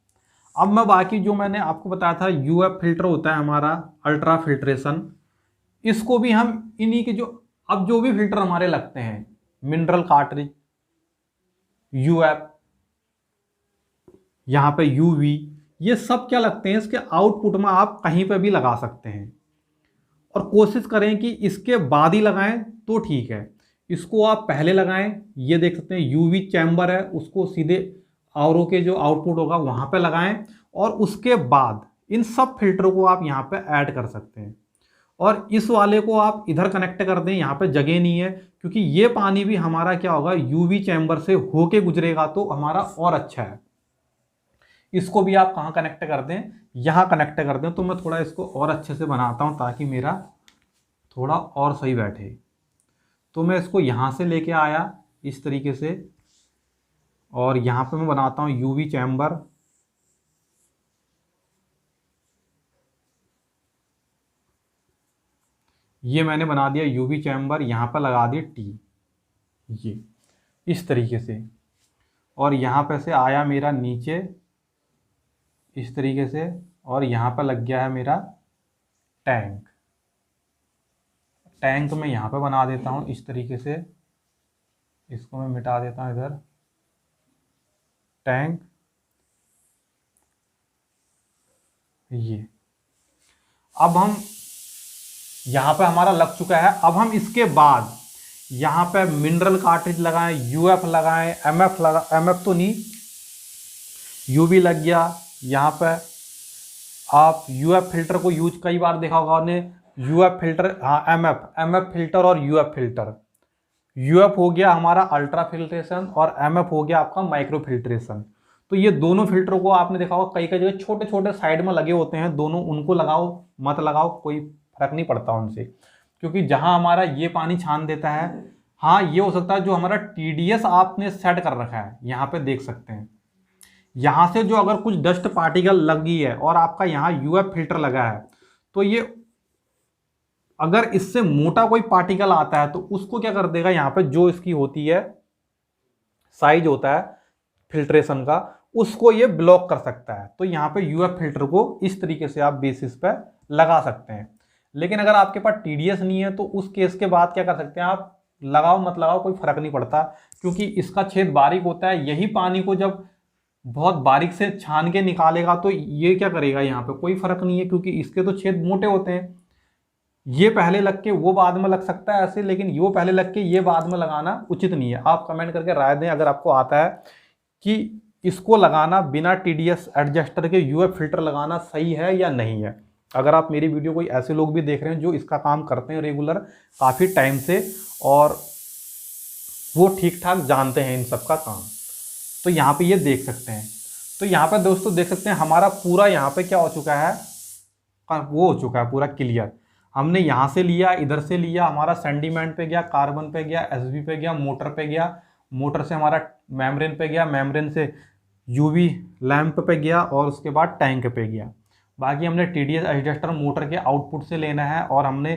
अब मैं बाकी जो मैंने आपको बताया था UF फिल्टर होता है हमारा, अल्ट्रा फिल्ट्रेशन, इसको भी हम इन्हीं के अब जो भी फिल्टर हमारे लगते हैं, मिनरल कार्ट्रिज, UF, यहाँ पे UV, ये सब क्या लगते हैं, इसके आउटपुट में आप कहीं पे भी लगा सकते हैं, और कोशिश करें कि इसके बाद ही लगाएं तो ठीक है। इसको आप पहले लगाएं, ये देख सकते हैं UV चैम्बर है, उसको सीधे RO के जो आउटपुट होगा वहाँ पे लगाएं, और उसके बाद इन सब फिल्टरों को आप यहाँ पे ऐड कर सकते हैं, और इस वाले को आप इधर कनेक्ट कर दें, यहाँ पे जगह नहीं है, क्योंकि ये पानी भी हमारा क्या होगा, UV चैम्बर से होके गुजरेगा तो हमारा और अच्छा है। इसको भी आप कहाँ कनेक्ट कर दें, यहाँ कनेक्ट कर दें। तो मैं थोड़ा इसको और अच्छे से बनाता हूँ ताकि मेरा थोड़ा और सही बैठे। तो मैं इसको यहाँ से लेके आया इस तरीके से, और यहाँ पे मैं बनाता हूँ UV चैम्बर, ये मैंने बना दिया UV चैम्बर, यहाँ पर लगा दिया T, ये इस तरीके से, और यहाँ पे से आया मेरा नीचे इस तरीके से, और यहाँ पर लग गया है मेरा टैंक। टैंक मैं यहाँ पे बना देता हूँ इस तरीके से, इसको मैं मिटा देता हूँ इधर, टैंक, ये। अब हम यहाँ पे हमारा लग चुका है। अब हम इसके बाद यहाँ पे मिनरल कार्ट्रिज लगाएं, UF लगाएं, MF तो नहीं, UV लग गया। यहाँ पे आप UF फिल्टर को यूज कई बार देखा होगा आपने, UF फिल्टर, हाँ MF फिल्टर और UF फिल्टर। UF हो गया हमारा अल्ट्रा फिल्ट्रेशन और MF हो गया आपका माइक्रो फिल्ट्रेशन। तो ये दोनों फिल्टरों को आपने देखा होगा कई कई जगह छोटे छोटे साइड में लगे होते हैं, दोनों उनको लगाओ मत लगाओ कोई फर्क नहीं पड़ता उनसे, क्योंकि जहां हमारा ये पानी छान देता है, हाँ ये हो सकता है जो हमारा TDS आपने सेट कर रखा है, यहाँ पे देख सकते हैं, यहाँ से जो अगर कुछ डस्ट पार्टिकल लगी है और आपका यहाँ UF फिल्टर लगा है, तो ये अगर इससे मोटा कोई पार्टिकल आता है तो उसको क्या कर देगा, यहाँ पे जो इसकी होती है साइज होता है फिल्ट्रेशन का, उसको ये ब्लॉक कर सकता है। तो यहाँ पे UF फिल्टर को इस तरीके से आप बेसिस पे लगा सकते हैं। लेकिन अगर आपके पास TDS नहीं है तो उस केस के बाद क्या कर सकते हैं, आप लगाओ मत लगाओ कोई फर्क नहीं पड़ता, क्योंकि इसका छेद बारीक होता है। यही पानी को जब बहुत बारीक से छान के निकालेगा तो ये क्या करेगा, यहाँ पे कोई फर्क नहीं है, क्योंकि इसके तो छेद मोटे होते हैं। ये पहले लग के वो बाद में लग सकता है ऐसे, लेकिन वो पहले लग के ये बाद में लगाना उचित नहीं है। आप कमेंट करके राय दें अगर आपको आता है कि इसको लगाना बिना TDS एडजस्टर के UF फिल्टर लगाना सही है या नहीं है। अगर आप मेरी वीडियो कोई ऐसे लोग भी देख रहे हैं जो इसका काम करते हैं रेगुलर काफ़ी टाइम से और वो ठीक ठाक जानते हैं इन सब का काम, तो यहाँ पे ये देख सकते हैं। तो यहाँ पे दोस्तों देख सकते हैं हमारा पूरा यहाँ पे क्या हो चुका है, वो हो चुका है पूरा क्लियर। हमने यहाँ से लिया, इधर से लिया, हमारा सेंडिमेंट पे गया, कार्बन पे गया, SB पे गया, मोटर पे गया, मोटर से हमारा मेम्ब्रेन पे गया, मेम्ब्रेन से UV लैंप पे गया और उसके बाद टैंक पे गया। बाकी हमने TDS एडजस्टर मोटर के आउटपुट से लेना है और हमने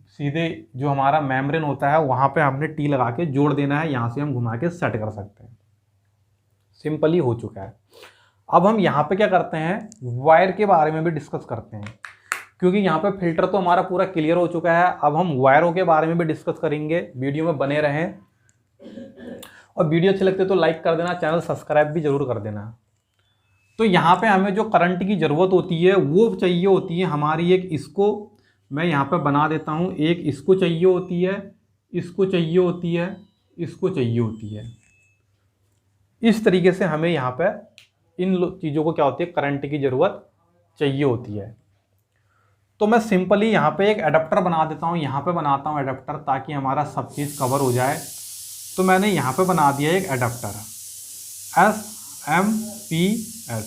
सीधे जो हमारा मेम्ब्रेन होता है वहाँ पे हमने T लगा के जोड़ देना है, यहाँ से हम घुमा के सेट कर सकते हैं। सिंपली हो चुका है। अब हम यहाँ पे क्या करते हैं, वायर के बारे में भी डिस्कस करते हैं, क्योंकि यहाँ पे फिल्टर तो हमारा पूरा क्लियर हो चुका है। अब हम वायरों के बारे में भी डिस्कस करेंगे, वीडियो में बने रहें। और वीडियो अच्छे लगते तो लाइक कर देना, चैनल सब्सक्राइब भी जरूर कर देना। तो यहाँ पे हमें जो करंट की ज़रूरत होती है वो चाहिए होती है हमारी, एक इसको मैं यहाँ पे बना देता हूँ, एक इसको चाहिए होती है, इसको चाहिए होती है, इसको चाहिए होती है। इस तरीके से हमें यहाँ पे इन चीज़ों को क्या होती है, करंट की ज़रूरत चाहिए होती है। तो मैं सिंपली यहाँ पे एक एडाप्टर बना देता हूँ, यहाँ पे बनाता हूँ एडाप्टर ताकि हमारा सब चीज़ कवर हो जाए। तो मैंने यहाँ पे बना दिया एक adapter SMPS,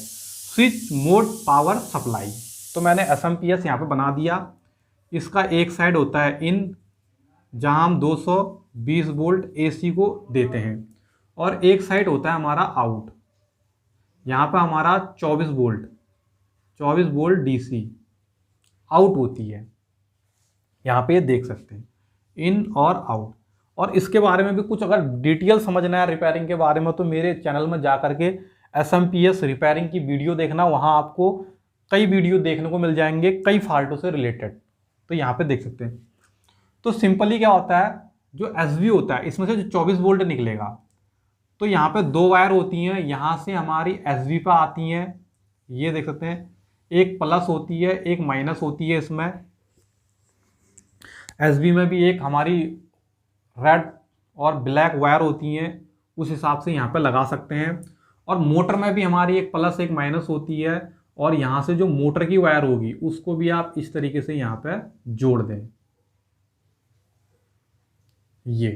switch mode power supply. तो मैंने SMPS यहाँ पे बना दिया। इसका एक साइड होता है इन, जहाँ हम 220 वोल्ट AC को देते हैं, और एक साइड होता है हमारा आउट। यहाँ पे हमारा 24 वोल्ट DC आउट होती है। यहाँ पे देख सकते हैं इन और आउट। और इसके बारे में भी कुछ अगर डिटेल समझना है रिपेयरिंग के बारे में, तो मेरे चैनल में जा करके SMPS रिपेयरिंग की वीडियो देखना। वहाँ आपको कई वीडियो देखने को मिल जाएंगे कई फॉल्टों से रिलेटेड। तो यहाँ पे देख सकते हैं। तो सिंपली क्या होता है, जो SV होता है इसमें से जो 24 वोल्ट निकलेगा, तो यहाँ पे दो वायर होती हैं, यहाँ से हमारी SV पे आती हैं। ये देख सकते हैं, एक प्लस होती है एक माइनस होती है। इसमें SV में भी एक हमारी रेड और ब्लैक वायर होती हैं, उस हिसाब से यहाँ पे लगा सकते हैं। और मोटर में भी हमारी एक प्लस एक माइनस होती है, और यहाँ से जो मोटर की वायर होगी उसको भी आप इस तरीके से यहाँ पे जोड़ दें। ये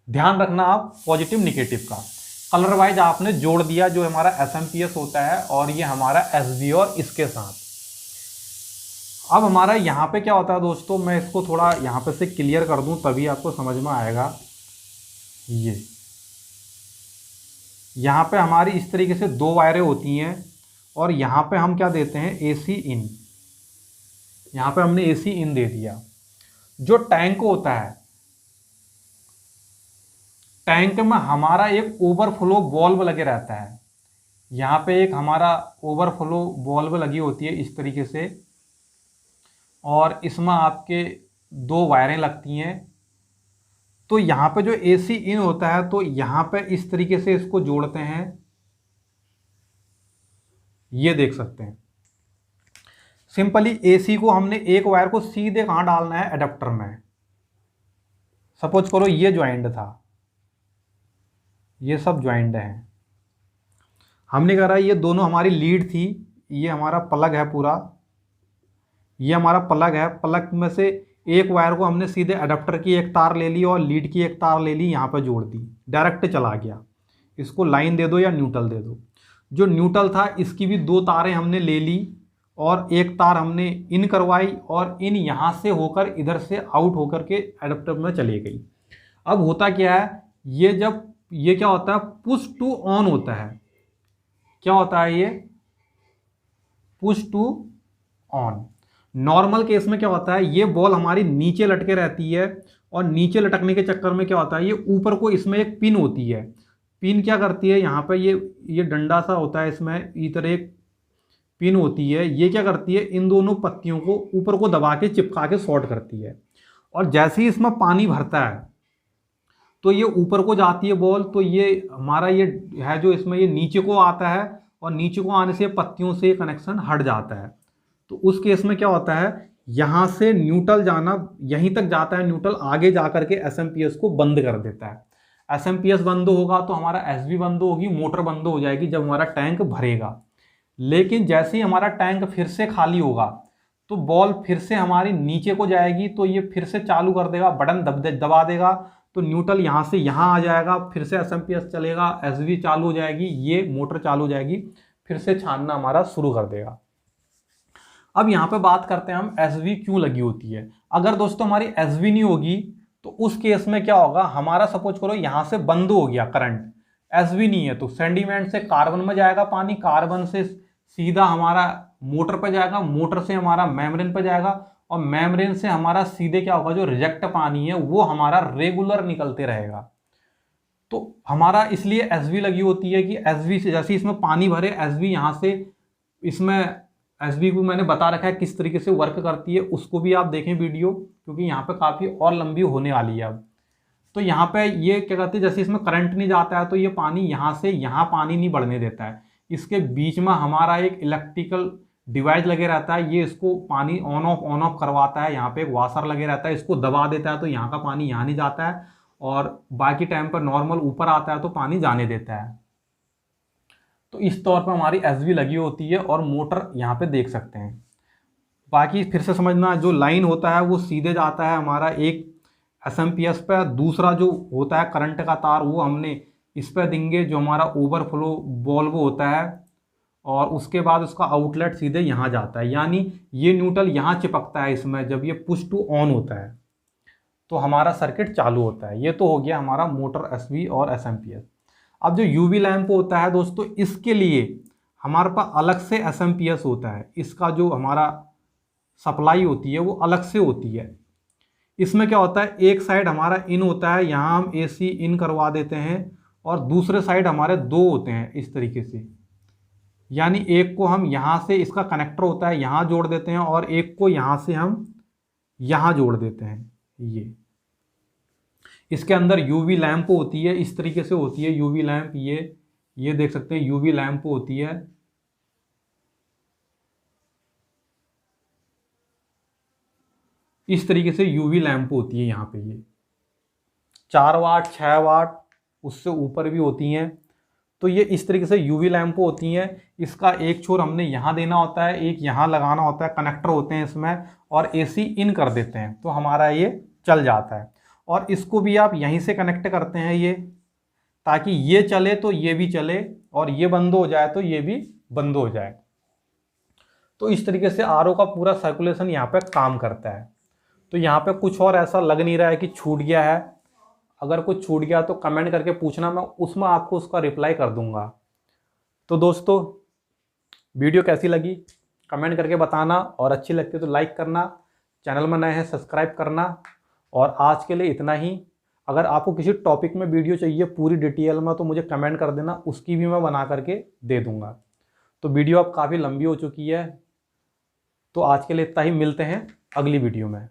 ध्यान रखना आप पॉजिटिव निगेटिव का। कलर वाइज आपने जोड़ दिया जो हमारा SMPS होता है, और ये हमारा SV और इसके साथ। अब हमारा यहाँ पे क्या होता है दोस्तों, मैं इसको थोड़ा यहाँ पे से क्लियर कर दूं तभी आपको समझ में आएगा। ये यहाँ पे हमारी इस तरीके से दो वायरें होती हैं, और यहाँ पे हम क्या देते हैं AC इन। यहाँ पे हमने AC इन दे दिया। जो टैंक होता है, टैंक में हमारा एक ओवरफ्लो वॉल्व लगे रहता है। यहाँ पे एक हमारा ओवरफ्लो वॉल्व लगी होती है इस तरीके से, और इसमें आपके दो वायरें लगती हैं। तो यहाँ पे जो AC इन होता है, तो यहाँ पे इस तरीके से इसको जोड़ते हैं। ये देख सकते हैं सिंपली AC को हमने एक वायर को सीधे कहाँ डालना है, एडेप्टर में। सपोज करो ये ज्वाइंट था, ये सब ज्वाइंट है। हमने कहा ये दोनों हमारी लीड थी, ये हमारा प्लग है पूरा, ये हमारा प्लग है। प्लग में से एक वायर को हमने सीधे अडेप्टर की एक तार ले ली और लीड की एक तार ले ली, यहाँ पर जोड़ दी, डायरेक्ट चला गया। इसको लाइन दे दो या न्यूट्रल दे दो। जो न्यूट्रल था इसकी भी दो तारें हमने ले ली, और एक तार हमने इन करवाई, और इन यहाँ से होकर इधर से आउट होकर के एडेप्टर में चली गई। अब होता क्या है, ये जब ये क्या होता है, पुश टू ऑन होता है। क्या होता है ये, push to on. Normal case में क्या होता है, ये बॉल हमारी नीचे लटके रहती है, और नीचे लटकने के चक्कर में क्या होता है, ये ऊपर को इसमें एक पिन होती है। पिन क्या करती है, यहाँ पे ये डंडा सा होता है, इसमें इधर एक पिन होती है। ये क्या करती है, इन दोनों पत्तियों को ऊपर को दबा के चिपका के शॉर्ट करती है। और जैसे ही इसमें पानी भरता है तो ये ऊपर को जाती है बॉल, तो ये हमारा ये है जो इसमें ये नीचे को आता है, और नीचे को आने से पत्तियों से कनेक्शन हट जाता है। तो उस केस में क्या होता है, यहाँ से न्यूट्रल जाना यहीं तक जाता है, न्यूट्रल आगे जा करके SMPS को बंद कर देता है। SMPS बंद होगा तो हमारा SV बंद होगी, मोटर बंद हो जाएगी जब हमारा टैंक भरेगा। लेकिन जैसे ही हमारा टैंक फिर से खाली होगा तो बॉल फिर से हमारी नीचे को जाएगी, तो ये फिर से चालू कर देगा, बटन दबा देगा, तो न्यूट्रल यहाँ से यहाँ आ जाएगा, फिर से SMPS चलेगा, SV चालू हो जाएगी, ये मोटर चालू हो जाएगी, फिर से छानना हमारा शुरू कर देगा। अब यहाँ पे बात करते हैं हम SV क्यों लगी होती है। अगर दोस्तों हमारी SV नहीं होगी तो उस केस में क्या होगा, हमारा सपोज करो यहाँ से बंद हो गया करंट, SV नहीं है, तो सेंडिमेंट से कार्बन में जाएगा पानी, कार्बन से सीधा हमारा मोटर पर जाएगा, मोटर से हमारा मेम्ब्रेन पर जाएगा, और मेम्ब्रेन से हमारा सीधे क्या होगा, जो रिजेक्ट पानी है वो हमारा रेगुलर निकलते रहेगा। तो हमारा इसलिए SV लगी होती है कि SV से जैसे इसमें पानी भरे, SV यहाँ से, इसमें SV को मैंने बता रखा है किस तरीके से वर्क करती है, उसको भी आप देखें वीडियो, क्योंकि यहाँ पे काफ़ी और लंबी होने वाली है अब। तो यहाँ पे ये क्या करती है, जैसे इसमें करंट नहीं जाता है तो ये पानी यहाँ से यहाँ पानी नहीं बढ़ने देता है। इसके बीच में हमारा एक इलेक्ट्रिकल डिवाइस लगे रहता है, ये इसको पानी ऑन ऑफ करवाता है। यहाँ पे एक वाशर लगे रहता है, इसको दबा देता है तो यहाँ का पानी यहाँ नहीं जाता है, और बाकी टाइम पर नॉर्मल ऊपर आता है तो पानी जाने देता है। तो इस तौर पर हमारी SV लगी होती है, और मोटर यहाँ पे देख सकते हैं। बाकी फिर से समझना, जो लाइन होता है वो सीधे जाता है हमारा एक SMPS पे, दूसरा जो होता है करंट का तार वो हमने इस पर देंगे, जो हमारा ओवरफ्लो वॉल्व होता है और उसके बाद उसका आउटलेट सीधे यहाँ जाता है, यानी ये न्यूट्रल यहाँ चिपकता है इसमें जब ये पुश टू ऑन होता है तो हमारा सर्किट चालू होता है। ये तो हो गया हमारा मोटर एसवी और एसएमपीएस। अब जो यूवी लैंप होता है दोस्तों, इसके लिए हमारे पास अलग से एसएमपीएस होता है। इसका जो हमारा सप्लाई होती है वो अलग से होती है। इसमें क्या होता है, एक साइड हमारा इन होता है, यहाँ हम एसी इन करवा देते हैं, और दूसरे साइड हमारे दो होते हैं इस तरीके से, यानी एक को हम यहाँ से, इसका कनेक्टर होता है यहाँ जोड़ देते हैं, और एक को यहाँ से हम यहाँ जोड़ देते हैं। ये इसके अंदर यूवी लैंप होती है, इस तरीके से होती है यूवी लैंप। ये देख सकते हैं यूवी लैंप होती है। इस तरीके से यूवी लैंप होती है यहाँ पे। ये 4 वाट 6 वाट उससे ऊपर भी होती हैं। तो ये इस तरीके से यूवी लैंप होती हैं। इसका एक छोर हमने यहाँ देना होता है, एक यहाँ लगाना होता है, कनेक्टर होते हैं इसमें, और एसी इन कर देते हैं तो हमारा ये चल जाता है। और इसको भी आप यहीं से कनेक्ट करते हैं ये, ताकि ये चले तो ये भी चले, और ये बंद हो जाए तो ये भी बंद हो जाए। तो इस तरीके से आरओ का पूरा सर्कुलेशन यहाँ पे काम करता है। तो यहाँ पे कुछ और ऐसा लग नहीं रहा है कि छूट गया है। अगर कुछ छूट गया तो कमेंट करके पूछना, मैं उसमें आपको उसका रिप्लाई कर दूंगा। तो दोस्तों वीडियो कैसी लगी कमेंट करके बताना, और अच्छी लगती है तो लाइक करना, चैनल में नए हैं सब्सक्राइब करना। और आज के लिए इतना ही। अगर आपको किसी टॉपिक में वीडियो चाहिए पूरी डिटेल में तो मुझे कमेंट कर देना, उसकी भी मैं बना करके दे दूंगा। तो वीडियो अब काफ़ी लंबी हो चुकी है, तो आज के लिए इतना ही। मिलते हैं अगली वीडियो में।